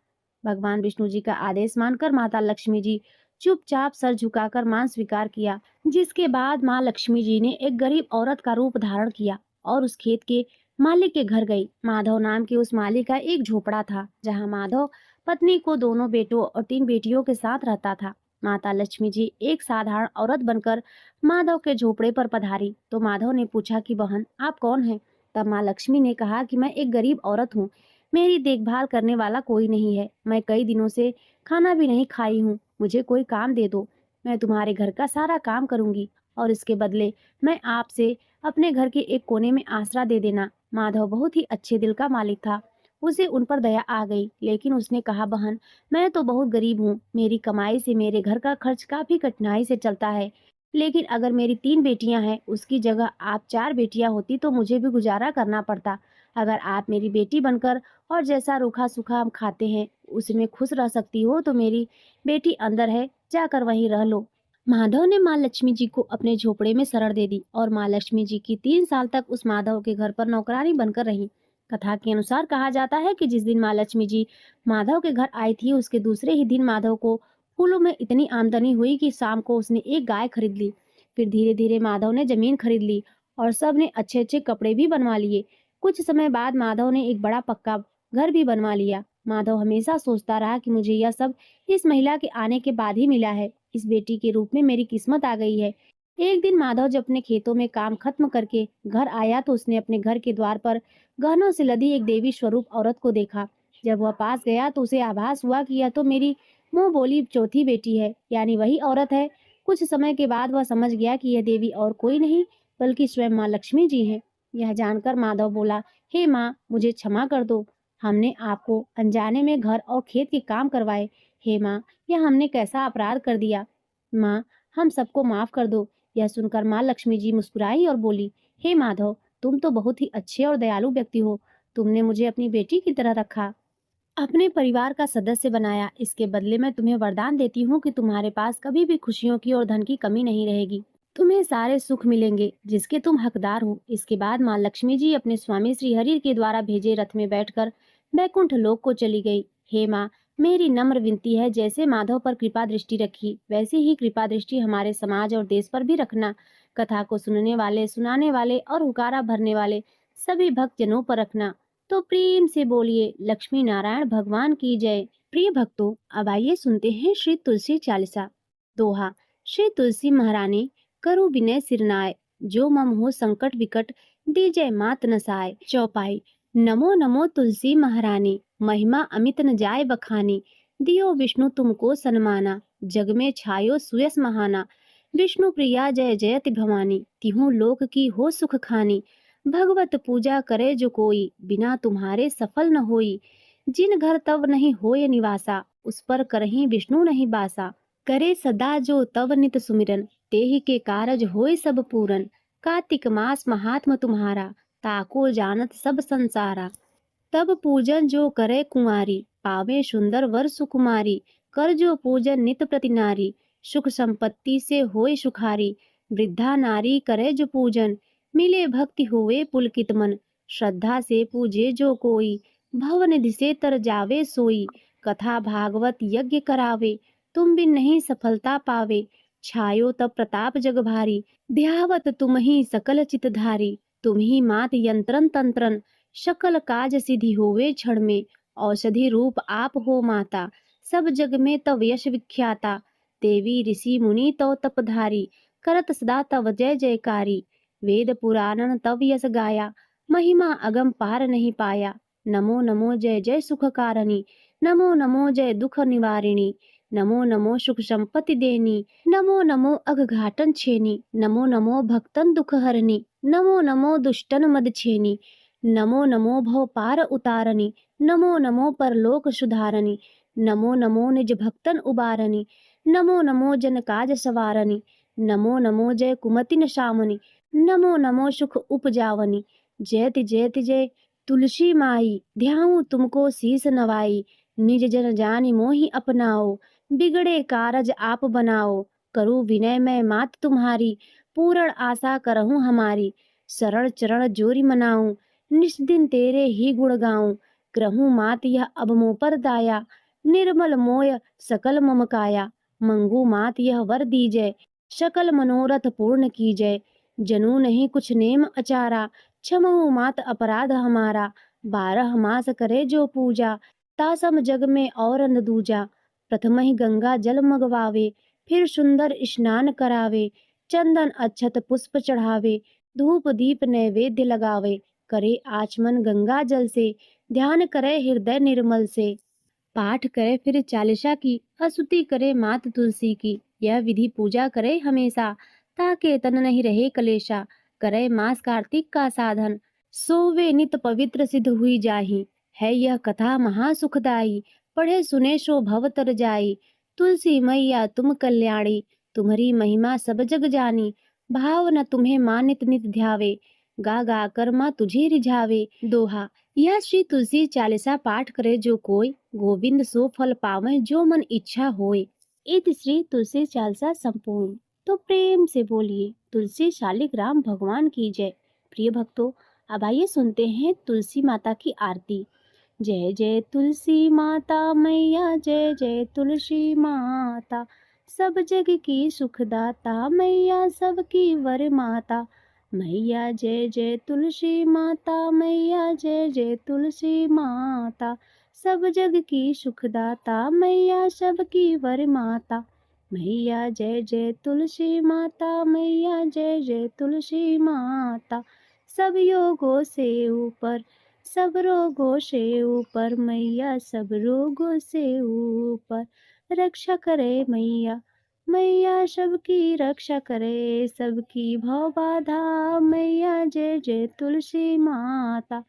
भगवान विष्णु जी का आदेश मानकर माता लक्ष्मी जी चुपचाप सर झुकाकर मान स्वीकार किया। जिसके बाद माँ लक्ष्मी जी ने एक गरीब औरत का रूप धारण किया और उस खेत के मालिक के घर गई। माधव नाम के उस मालिक का एक झोपड़ा था, जहाँ माधव पत्नी को, दोनों बेटों और 3 बेटियों के साथ रहता था। माता लक्ष्मी जी एक साधारण औरत बनकर माधव के झोपड़े पर पधारी तो माधव ने पूछा कि बहन, आप कौन हैं? तब माँ लक्ष्मी ने कहा कि मैं एक गरीब औरत हूँ। मेरी देखभाल करने वाला कोई नहीं है। मैं कई दिनों से खाना भी नहीं खाई हूँ। मुझे कोई काम दे दो। मैं तुम्हारे घर का सारा काम करूंगी और इसके बदले मैं आपसे अपने घर के एक कोने में आसरा दे देना। माधव बहुत ही अच्छे दिल का मालिक था। उसे उन पर दया आ गई, लेकिन उसने कहा, बहन, मैं तो बहुत गरीब हूँ। मेरी कमाई से मेरे घर का खर्च काफी कठिनाई से चलता है। लेकिन अगर मेरी 3 बेटियां हैं, उसकी जगह आप 4 बेटियां होती तो मुझे भी गुजारा करना पड़ता। अगर आप मेरी बेटी बनकर और जैसा रूखा सूखा हम खाते हैं उसमें खुश रह सकती हो तो मेरी बेटी अंदर है, जाकर वहीं रह लो। माधव ने माँ लक्ष्मी जी को अपने झोपड़े में शरण दे दी और माँ लक्ष्मी जी की 3 साल तक उस माधव के घर पर नौकरानी बनकर रही। कथा के अनुसार कहा जाता है कि जिस दिन माँ लक्ष्मी जी माधव के घर आई थी, उसके दूसरे ही दिन माधव को फूलों में इतनी आमदनी हुई कि शाम को उसने एक गाय खरीद ली। फिर धीरे धीरे माधव ने जमीन खरीद ली और सब ने अच्छे अच्छे कपड़े भी बनवा लिए। कुछ समय बाद माधव ने एक बड़ा पक्का घर भी बनवा लिया। माधव हमेशा सोचता रहा कि मुझे यह सब इस महिला के आने के बाद ही मिला है। इस बेटी के रूप में मेरी किस्मत आ गई है। एक दिन माधव जब अपने खेतों में काम खत्म करके घर आया तो उसने अपने घर के द्वार पर गहनों से लदी एक देवी स्वरूप औरत को देखा। जब वह पास गया तो उसे आभास हुआ कि यह तो मेरी मुंह बोली चौथी बेटी है, यानी वही औरत है। कुछ समय के बाद वह समझ गया कि यह देवी और कोई नहीं बल्कि स्वयं माँ लक्ष्मी जी हैं। यह जानकर माधव बोला, हे माँ, मुझे क्षमा कर दो। हमने आपको अनजाने में घर और खेत के काम करवाए। हे माँ, यह हमने कैसा अपराध कर दिया। माँ, हम सबको माफ कर दो। यह सुनकर माँ लक्ष्मी जी मुस्कुराई और बोली, हे माधव, तुम तो बहुत ही अच्छे और दयालु व्यक्ति हो। तुमने मुझे अपनी बेटी की तरह रखा, अपने परिवार का सदस्य बनाया। इसके बदले मैं तुम्हें वरदान देती हूँ कि तुम्हारे पास कभी भी खुशियों की और धन की कमी नहीं रहेगी। तुम्हें सारे सुख मिलेंगे जिसके तुम हकदार हो। इसके बाद माँ लक्ष्मी जी अपने स्वामी श्री हरि के द्वारा भेजे रथ में बैठकर बैकुंठ लोक को चली गई। हे माँ, मेरी नम्र विनती है, जैसे माधव पर कृपा दृष्टि रखी वैसे ही कृपा दृष्टि हमारे समाज और देश पर भी रखना। कथा को सुनने वाले, सुनाने वाले और हुकारा भरने वाले सभी भक्त जनों पर रखना। तो प्रेम से बोलिए लक्ष्मी नारायण भगवान की जय। प्रिय भक्तों, अब आइए सुनते हैं श्री तुलसी चालीसा। दोहा। श्री तुलसी महारानी करो विनय सिरनाय, जो मम हो संकट विकट दीजय मात नसाय। चौपाई। नमो नमो तुलसी महारानी, महिमा अमित न जाय बखानी। दियो विष्णु तुमको सन्माना, जग में छायो सुयस महाना। विष्णु प्रिया जय जयति भवानी, तिहु लोक की हो सुख खानी। भगवत पूजा करे जो कोई, बिना तुम्हारे सफल न होई। जिन घर तव नहीं होय निवासा, उस पर करहीं विष्णु नहीं बासा। करे सदा जो तव नित सुमिरन, तेहि के कारज होय सब पूरन। कार्तिक मास महात्म तुम्हारा, ताको जानत सब संसारा। तब पूजन जो करे कुंवारी, पावे सुंदर वर सुकुमारी। कर जो पूजन नित प्रति नारी, सुख संपत्ति से होए सुखारी, वृद्धा नारी करे जो पूजन, मिले भक्ति होए पुलकित मन, श्रद्धा से पूजे जो कोई, भवनिधि से तर जावे सोई, कथा भागवत यज्ञ करावे, तुम बिन नहीं सफलता पावे, छायो तब प्रताप जग भारी, ध्यावत तुम ही सकल चितधारी, तुम ही मात यंत्रन तंत्रन, सकल काज सिद्धि होवे क्षण में, औषधि रूप आप हो माता, सब जग में तव यश विख्याता, देवी ऋषि मुनि तव तपधारी, करत सदा तव जय जयकारी, वेद पुराणन तव यश गाया, महिमा अगम पार नहीं पाया, नमो नमो जय जय सुख कारणी, नमो नमो जय दुख निवारिणी, नमो नमो सुख संपत्ति देनी, नमो नमो अघघाटन छेनी, नमो नमो भक्तन दुख हरनी, नमो नमो दुष्टन मद छेनी, नमो नमो भव पार उतारनी, नमो नमो परलोक सुधारनी, नमो नमो निज भक्तन उबारनी, नमो नमो जन काज सवारनी, नमो नमो जय कुमति नशामनी, नमो नमो सुख उपजावनी, जयति जयति जय तुलसी माई, ध्याऊं तुमको शीस नवाई, निज जन जानि मोहि अपनाओ, बिगड़े कारज आप बनाओ, करूँ विनय मैं मात तुम्हारी, पूर्ण आशा करहूँ हमारी, शरण चरण जोरी मनाऊं, निस दिन तेरे ही गुण गाऊं, ग्रहूं मात यह अब मोह पर दाया, निर्मल मोय सकल मम काया, मंगू मात यह वर दीजय, सकल मनोरथ पूर्ण कीजय, जनू नहीं कुछ नेम अचारा, क्षमहु मात अपराध हमारा, 12 मास करे जो पूजा, तासम जग में और न दूजा, प्रथम ही गंगा जल मगवावे, फिर सुंदर स्नान करावे, चंदन अक्षत पुष्प चढ़ावे, धूप दीप नैवेद्य लगावे, करे आचमन गंगा जल से, ध्यान करे हृदय निर्मल से, पाठ करे फिर चालीसा की, स्तुति करे मात तुलसी की, यह विधि पूजा करे हमेशा, ताके तन नहीं रहे कलेशा, करे मास कार्तिक का साधन, सोवे नित पवित्र सिद्ध हुई जाही, है यह कथा महासुखदाई, पढ़े सुने सो भव तर जाई, तुलसी मैया तुम कल्याणी, तुम्हारी महिमा सब जग जानी, भाव न तुम्हें मानित नित ध्यावे, गा गा कर माँ तुझे रिझावे, दोहा, यह श्री तुलसी चालीसा पाठ करे जो कोई, गोविंद सो फल पावे जो मन इच्छा होय। इति श्री तुलसी चालीसा संपूर्ण। तो प्रेम से बोलिए तुलसी शालिग्राम भगवान की जय। प्रिय भक्तों, अब आइए सुनते हैं तुलसी माता की आरती। जय जय तुलसी माता मैया, जय जय तुलसी माता, सब जग की सुखदाता मैया, सबकी वर माता, मैया जय जय तुलसी माता, मैया जय जय तुलसी माता, सब जग की सुखदाता मैया, सबकी वर माता, मैया जय जय तुलसी माता, मैया जय जय तुलसी माता, सब योगों से ऊपर, सब रोगों से ऊपर मैया, सब रोगों से ऊपर, रक्षा करे मैया, मैया सबकी रक्षा करे, सबकी भव बाधा, मैया जय जय तुलसी माता,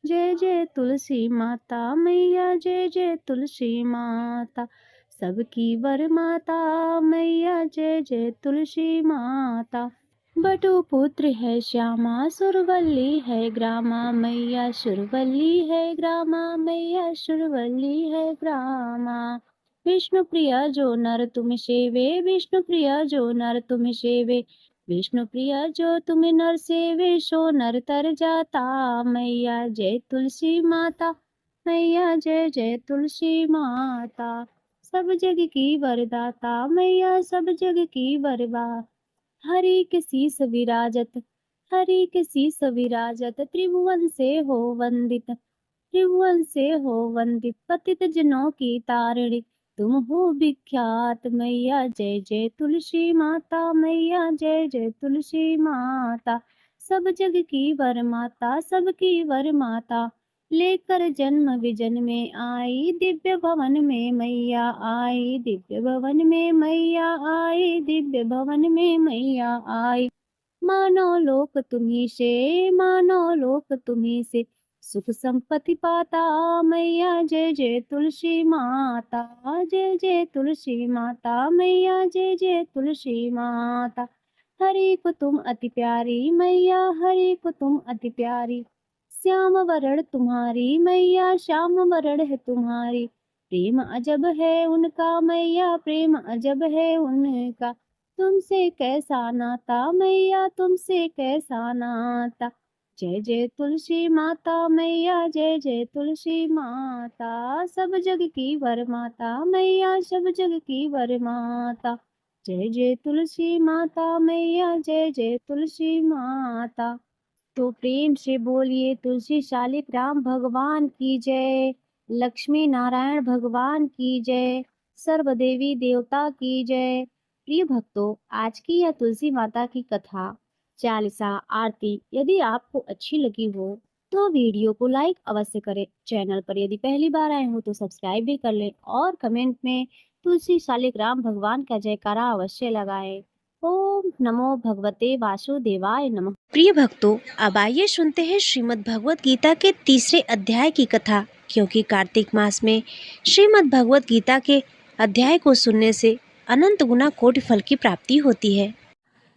जय जय तुलसी माता, मैया जय जय तुलसी माता, सबकी वर माता, मैया जय जय तुलसी माता, बटु पुत्र है श्यामा, सुरवल्ली है ग्रामा, मैया सुरवल्ली है ग्रामा, मैया सुरवल्ली है ग्रामा, विष्णु प्रिया जो नर तुम सेवे, विष्णु प्रिया जो नर तुम सेवे, विष्णु प्रिया जो तुम नर सेवे, सो नर तर जाता, मैया जय तुलसी माता, मैया जय जय तुलसी माता, सब जग की वरदाता, मैया सब जग की वरदा, हरि के शीस विराजत, हरि के शीस विराजत, त्रिभुवन से हो वंदित, त्रिभुवन से हो वंदित, पतित जनों की तारिणी, तुम हो विख्यात, मैया जय जय तुलसी माता, मैया जय जय तुलसी माता, सब जग की वर माता, सबकी वर माता, लेकर जन्म विजन में आई, दिव्य भवन में मैया आई, दिव्य भवन में मैया आई, दिव्य भवन में मैया आई, मानो लोक तुम्ही से, मानो लोक तुम्ही से, सुख संपत्ति पाता, मैया जय जय तुलसी माता, जय जय तुलसी माता, मैया जय जय तुलसी माता, हरि को तुम अति प्यारी मैया, हरि को तुम अति प्यारी, श्याम वरण तुम्हारी मैया, श्याम वरण है तुम्हारी, प्रेम अजब है उनका मैया, प्रेम अजब है उनका, तुमसे कैसा नाता मैया, तुमसे कैसा नाता। जय जय तुलसी माता मैया, जय जय तुलसी माता, सब जग की वर माता मैया, सब जग की वर माता। जय जय तुलसी माता मैया, जय जय तुलसी माता। तो प्रेम से बोलिए तुलसी शालिग्राम भगवान की जय, लक्ष्मी नारायण भगवान की जय, सर्व देवी देवता की जय। प्रिय भक्तों, आज की यह तुलसी माता की कथा, चालीसा, आरती यदि आपको अच्छी लगी हो तो वीडियो को लाइक अवश्य करें। चैनल पर यदि पहली बार आए हो तो सब्सक्राइब भी कर लें और कमेंट में तुलसी शालिग्राम भगवान का जयकारा अवश्य लगाएं। ओम नमो भगवते वासुदेवाय नमः। प्रिय भक्तों, अब आइए सुनते हैं श्रीमद् भगवत गीता के तीसरे अध्याय की कथा। क्योंकि कार्तिक मास में श्रीमद् भगवत गीता के अध्याय को सुनने से अनंत गुना कोटि फल की प्राप्ति होती है।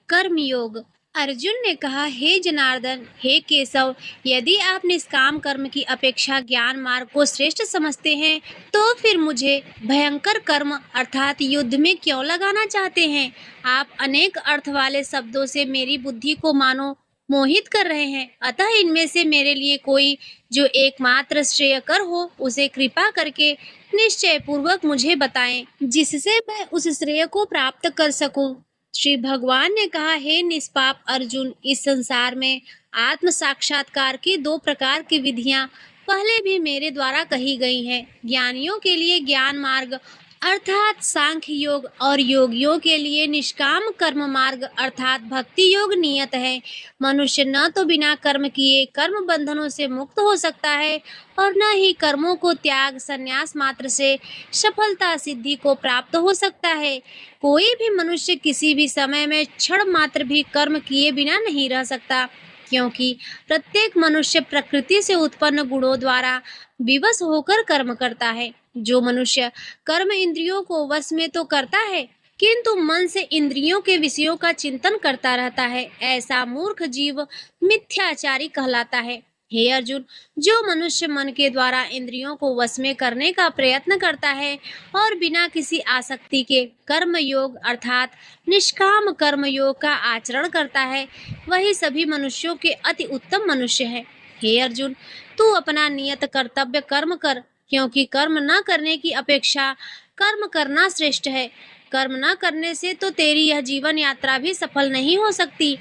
कर्म योग। अर्जुन ने कहा, हे जनार्दन, हे केशव, यदि आप निष्काम कर्म की अपेक्षा ज्ञान मार्ग को श्रेष्ठ समझते हैं तो फिर मुझे भयंकर कर्म अर्थात युद्ध में क्यों लगाना चाहते हैं? आप अनेक अर्थ वाले शब्दों से मेरी बुद्धि को मानो मोहित कर रहे हैं। अतः इनमें से मेरे लिए कोई जो एकमात्र श्रेयकर हो उसे कृपा करके निश्चय पूर्वक मुझे बताएं, जिससे मैं उस श्रेय को प्राप्त कर सकूं। श्री भगवान ने कहा, हे निष्पाप अर्जुन, इस संसार में आत्म साक्षात्कार की दो प्रकार की विधियां पहले भी मेरे द्वारा कही गई हैं। ज्ञानियों के लिए ज्ञान मार्ग अर्थात सांख्य योग और योगियों के लिए निष्काम कर्म मार्ग अर्थात भक्ति योग नियत है। मनुष्य न तो बिना कर्म किए कर्म बंधनों से मुक्त हो सकता है और न ही कर्मों को त्याग संन्यास मात्र से सफलता सिद्धि को प्राप्त हो सकता है। कोई भी मनुष्य किसी भी समय में क्षण मात्र भी कर्म किए बिना नहीं रह सकता, क्योंकि प्रत्येक मनुष्य प्रकृति से उत्पन्न गुणों द्वारा विवश होकर कर्म करता है। जो मनुष्य कर्म इंद्रियों को वश में तो करता है किंतु मन से इंद्रियों के विषयों का चिंतन करता रहता है, ऐसा मूर्ख जीव मिथ्याचारी कहलाता है। हे अर्जुन, जो मनुष्य मन के द्वारा इंद्रियों को वश में करने का प्रयत्न करता है और बिना किसी आसक्ति के कर्म योग अर्थात निष्काम कर्म योग का आचरण करता है, वही सभी मनुष्यों के अति उत्तम मनुष्य है। हे अर्जुन, तू अपना नियत कर्तव्य कर्म कर, क्योंकि कर्म न करने की अपेक्षा कर्म करना श्रेष्ठ है। कर्म न करने से तो तेरी यह जीवन यात्रा भी सफल नहीं हो सकती।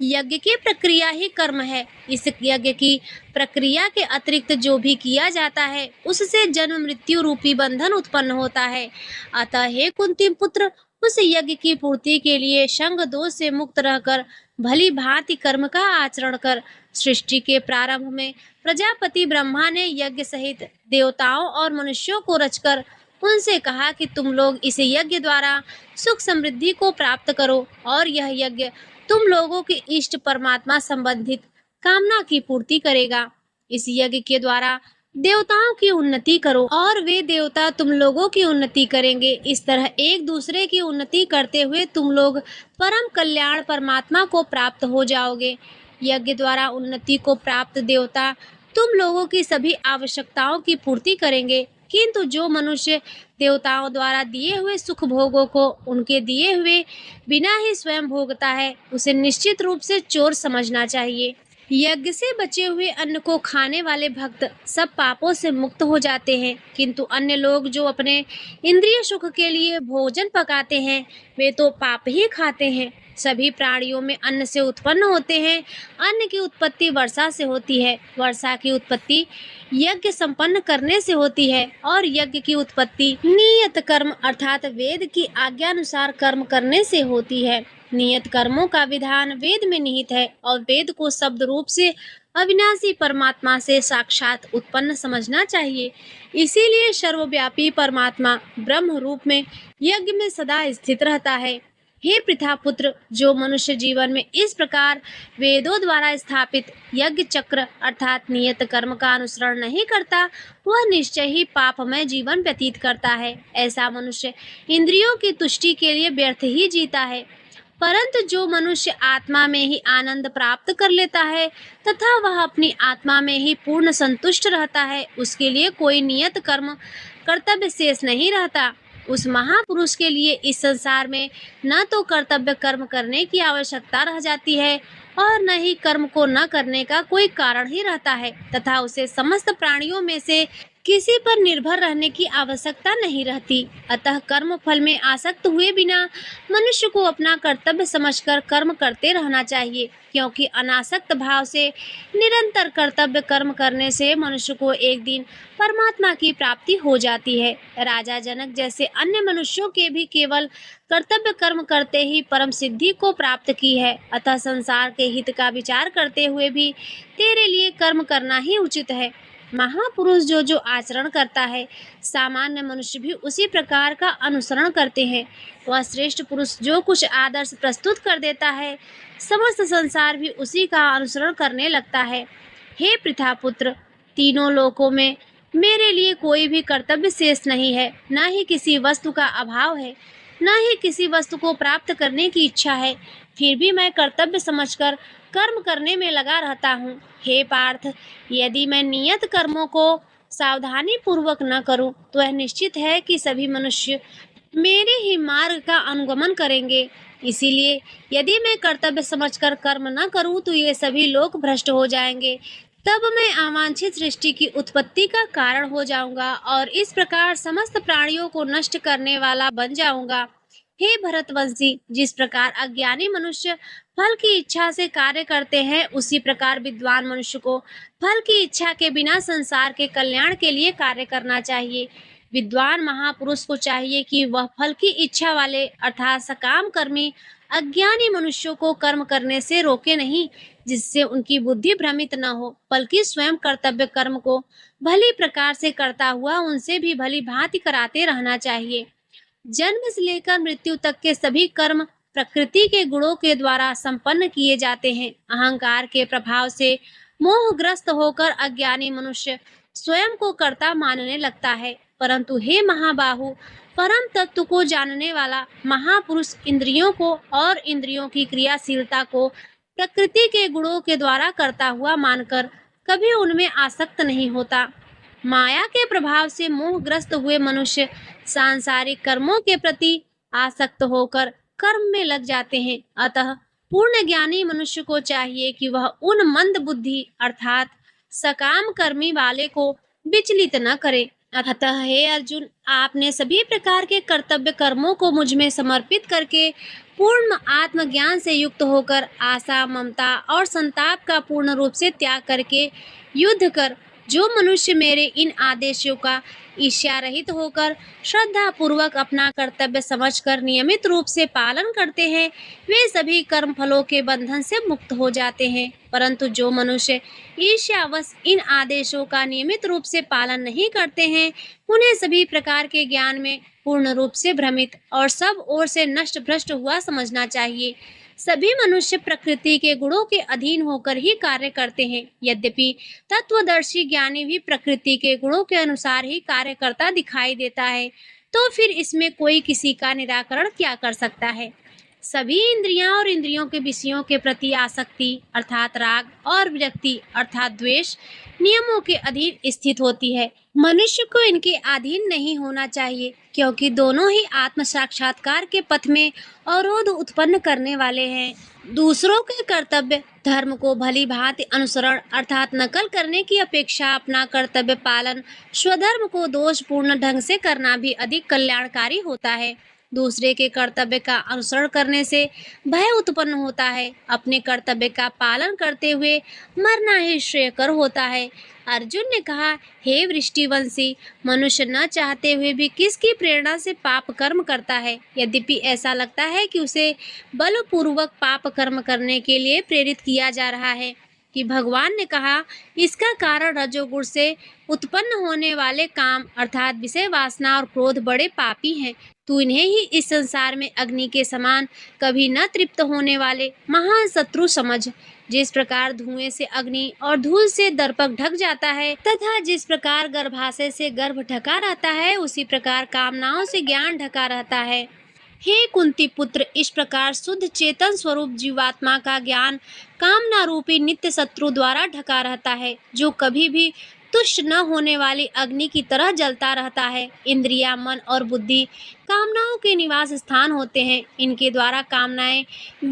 यज्ञ की प्रक्रिया ही कर्म है। इस यज्ञ की प्रक्रिया के अतिरिक्त जो भी किया जाता है उससे जन्म मृत्यु रूपी बंधन उत्पन्न होता है। अतः हे कुंती पुत्र, उस यज्ञ की पूर्ति के लिए संग दोष से मुक्त रहकर भली भांति कर्म का आचरण कर। सृष्टि के प्रारंभ में प्रजापति ब्रह्मा ने यज्ञ सहित देवताओं और मनुष्यों को रचकर उनसे कहा कि तुम लोग इस यज्ञ द्वारा सुख समृद्धि को प्राप्त करो और यह यज्ञ तुम लोगों के इष्ट परमात्मा संबंधित कामना की पूर्ति करेगा। इस यज्ञ के द्वारा देवताओं की उन्नति करो और वे देवता तुम लोगों की उन्नति करेंगे। इस तरह एक दूसरे की उन्नति करते हुए तुम लोग परम कल्याण परमात्मा को प्राप्त हो जाओगे। यज्ञ द्वारा उन्नति को प्राप्त देवता तुम लोगों की सभी आवश्यकताओं की पूर्ति करेंगे, किंतु जो मनुष्य देवताओं द्वारा दिए हुए सुख भोगों को उनके दिए हुए बिना ही स्वयं भोगता है, उसे निश्चित रूप से चोर समझना चाहिए। यज्ञ से बचे हुए अन्न को खाने वाले भक्त सब पापों से मुक्त हो जाते हैं, किंतु अन्य लोग जो अपने इंद्रिय सुख के लिए भोजन पकाते हैं वे तो पाप ही खाते हैं। सभी प्राणियों में अन्न से उत्पन्न होते हैं। अन्न की उत्पत्ति वर्षा से होती है, वर्षा की उत्पत्ति यज्ञ संपन्न करने से होती है और यज्ञ की उत्पत्ति नियत कर्म अर्थात वेद की आज्ञा अनुसार कर्म करने से होती है। नियत कर्मों का विधान वेद में निहित है और वेद को शब्द रूप से अविनाशी परमात्मा से साक्षात उत्पन्न समझना चाहिए। इसीलिए सर्वव्यापी परमात्मा ब्रह्म रूप में यज्ञ में सदा स्थित रहता है। हे पृथा पुत्र, जो मनुष्य जीवन में इस प्रकार वेदों द्वारा स्थापित यज्ञ चक्र अर्थात नियत कर्म का अनुसरण नहीं करता, वह निश्चय ही पापमय जीवन व्यतीत करता है। ऐसा मनुष्य इंद्रियों की तुष्टि के लिए व्यर्थ ही जीता है। परंतु जो मनुष्य आत्मा में ही आनंद प्राप्त कर लेता है तथा वह अपनी आत्मा में ही पूर्ण संतुष्ट रहता है, उसके लिए कोई नियत कर्म कर्तव्य शेष नहीं रहता। उस महापुरुष के लिए इस संसार में न तो कर्तव्य कर्म करने की आवश्यकता रह जाती है और न ही कर्म को न करने का कोई कारण ही रहता है, तथा उसे समस्त प्राणियों में से किसी पर निर्भर रहने की आवश्यकता नहीं रहती। अतः कर्म फल में आसक्त हुए बिना मनुष्य को अपना कर्तव्य समझकर कर्म करते रहना चाहिए, क्योंकि अनासक्त भाव से निरंतर कर्तव्य कर्म करने से मनुष्य को एक दिन परमात्मा की प्राप्ति हो जाती है। राजा जनक जैसे अन्य मनुष्यों के भी केवल कर्तव्य कर्म करते ही परम सिद्धि को प्राप्त की है। अतः संसार के हित का विचार करते हुए भी तेरे लिए कर्म करना ही उचित है। महापुरुष जो जो आचरण करता है, सामान्य मनुष्य भी उसी प्रकार का अनुसरण करते हैं। वह श्रेष्ठ पुरुष जो कुछ आदर्श प्रस्तुत कर देता है, समस्त संसार भी उसी का अनुसरण करने लगता है। हे पृथापुत्र, तीनों लोकों में मेरे लिए कोई भी कर्तव्य शेष नहीं है, न ही किसी वस्तु का अभाव है, न ही किसी वस्तु को प्राप्त करने की इच्छा है। फिर भी मैं कर्तव्य समझकर कर्म करने में लगा रहता हूँ। हे पार्थ, यदि मैं नियत कर्मों को सावधानी पूर्वक न करूं, तो यह निश्चित है कि सभी मनुष्य मेरे ही मार्ग का अनुगमन करेंगे। इसीलिए यदि मैं कर्तव्य समझकर कर्म न करूं, तो ये सभी लोग भ्रष्ट हो जाएंगे। तब मैं अवांछित सृष्टि की उत्पत्ति का कारण हो जाऊंगा और इस प्रकार समस्त प्राणियों को नष्ट करने वाला बन जाऊंगा। हे भरतवंशी, जिस प्रकार अज्ञानी मनुष्य फल की इच्छा से कार्य करते हैं, उसी प्रकार विद्वान मनुष्य को फल की इच्छा के बिना संसार के कल्याण के लिए कार्य करना चाहिए। विद्वान महापुरुष को चाहिए कि वह फल की इच्छा वाले अर्थात सकाम कर्मी अज्ञानी मनुष्यों को कर्म करने से रोके नहीं, जिससे उनकी बुद्धि भ्रमित न हो, बल्कि स्वयं कर्तव्य कर्म को भली प्रकार से करता हुआ उनसे भी भली भांति कराते रहना चाहिए। जन्म से लेकर मृत्यु तक के सभी कर्म प्रकृति के गुणों के द्वारा संपन्न किए जाते हैं। अहंकार के प्रभाव से मोहग्रस्त होकर अज्ञानी मनुष्य स्वयं को कर्ता मानने लगता है, परंतु हे महाबाहु, परम तत्व को जानने वाला महापुरुष इंद्रियों को और इंद्रियों की क्रियाशीलता को प्रकृति के गुणों के द्वारा करता हुआ मानकर कभी उनमें आसक्त नहीं होता। माया के प्रभाव से मोहग्रस्त हुए मनुष्य सांसारिक कर्मों के प्रति आसक्त होकर कर्म में लग जाते हैं। अतः पूर्ण ज्ञानी मनुष्य को चाहिए कि वह उन मंद बुद्धि अर्थात सकाम कर्मी वाले को विचलित न करे। अतः हे अर्जुन, आपने सभी प्रकार के कर्तव्य कर्मों को मुझ में समर्पित करके पूर्ण आत्मज्ञान से युक्त होकर आशा, ममता और संताप का पूर्ण रूप से त्याग करके युद्ध कर। जो मनुष्य मेरे इन आदेशों का ईर्ष्या रहित होकर श्रद्धा पूर्वक अपना कर्तव्य समझकर नियमित रूप से पालन करते हैं, वे सभी कर्म फलों के बंधन से मुक्त हो जाते हैं। परंतु जो मनुष्य ईर्ष्यावश इन आदेशों का नियमित रूप से पालन नहीं करते हैं, उन्हें सभी प्रकार के ज्ञान में पूर्ण रूप से भ्रमित और सब ओर से नष्ट भ्रष्ट हुआ समझना चाहिए। सभी मनुष्य प्रकृति के गुणों के अधीन होकर ही कार्य करते हैं। यद्यपि तत्वदर्शी ज्ञानी भी प्रकृति के गुणों के अनुसार ही कार्य करता दिखाई देता है, तो फिर इसमें कोई किसी का निराकरण क्या कर सकता है। सभी इंद्रियां और इंद्रियों के विषयों के प्रति आसक्ति अर्थात राग और विरक्ति अर्थात द्वेष नियमों के अधीन स्थित होती है। मनुष्य को इनके अधीन नहीं होना चाहिए, क्योंकि दोनों ही आत्म साक्षात्कार के पथ में अवरोध उत्पन्न करने वाले हैं। दूसरों के कर्तव्य धर्म को भली भांति अनुसरण अर्थात नकल करने की अपेक्षा अपना कर्तव्य पालन स्वधर्म को दोषपूर्ण ढंग से करना भी अधिक कल्याणकारी होता है। दूसरे के कर्तव्य का अनुसरण करने से भय उत्पन्न होता है, अपने कर्तव्य का पालन करते हुए मरना ही श्रेयकर होता है। अर्जुन ने कहा, हे वृष्टिवंशी, मनुष्य न चाहते हुए भी किसकी प्रेरणा से पाप कर्म करता है। यद्यपि ऐसा लगता है कि उसे बलपूर्वक पाप कर्म करने के लिए प्रेरित किया जा रहा है, कि भगवान ने कहा, इसका कारण रजोगुण से उत्पन्न होने वाले काम अर्थात विषय वासना और क्रोध बड़े पापी हैं। तू इन्हें ही इस संसार में अग्नि के समान कभी न तृप्त होने वाले महान शत्रु समझ। जिस प्रकार धुएं से अग्नि और धूल से दर्पक ढक जाता है तथा जिस प्रकार गर्भाशय से गर्भ ढका रहता है, उसी प्रकार कामनाओं से ज्ञान ढका रहता है। हे कुंती पुत्र, इस प्रकार शुद्ध चेतन स्वरूप जीवात्मा का ज्ञान कामना रूपी नित्य शत्रु द्वारा ढका रहता है, जो कभी भी तुष्ट न होने वाली अग्नि की तरह जलता रहता है। इंद्रिया, मन और बुद्धि कामनाओं के निवास स्थान होते हैं। इनके द्वारा कामनाएं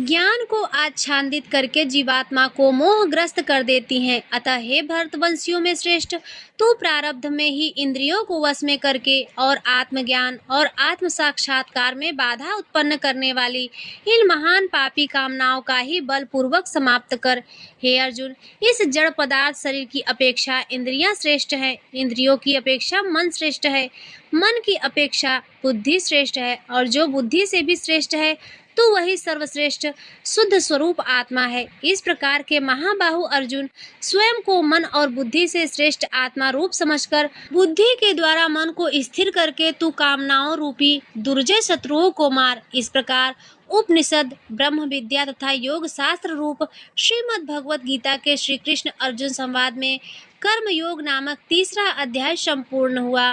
ज्ञान को आच्छादित करके जीवात्मा को मोहग्रस्त कर देती हैं। अतः हे भरतवंशियों में श्रेष्ठ, तू प्रारब्ध में ही इंद्रियों को वश में करके और आत्मज्ञान और आत्म साक्षात्कार में बाधा उत्पन्न करने वाली इन महान पापी कामनाओं का ही बलपूर्वक समाप्त कर। हे अर्जुन, इस जड़ पदार्थ शरीर की अपेक्षा इंद्रियां श्रेष्ठ है, इंद्रियों की अपेक्षा मन श्रेष्ठ है, मन की अपेक्षा बुद्धि श्रेष्ठ है, और जो बुद्धि से भी श्रेष्ठ है तो वही सर्वश्रेष्ठ शुद्ध स्वरूप आत्मा है। इस प्रकार के महाबाहु अर्जुन, स्वयं को मन और बुद्धि से श्रेष्ठ आत्मा रूप समझकर बुद्धि के द्वारा मन को स्थिर करके तू कामनाओं रूपी दुर्जय शत्रुओं को मार। इस प्रकार उपनिषद, ब्रह्म विद्या तथा योग शास्त्र रूप श्रीमद् भगवत गीता के श्री कृष्ण अर्जुन संवाद में कर्म योग नामक तीसरा अध्याय संपूर्ण हुआ।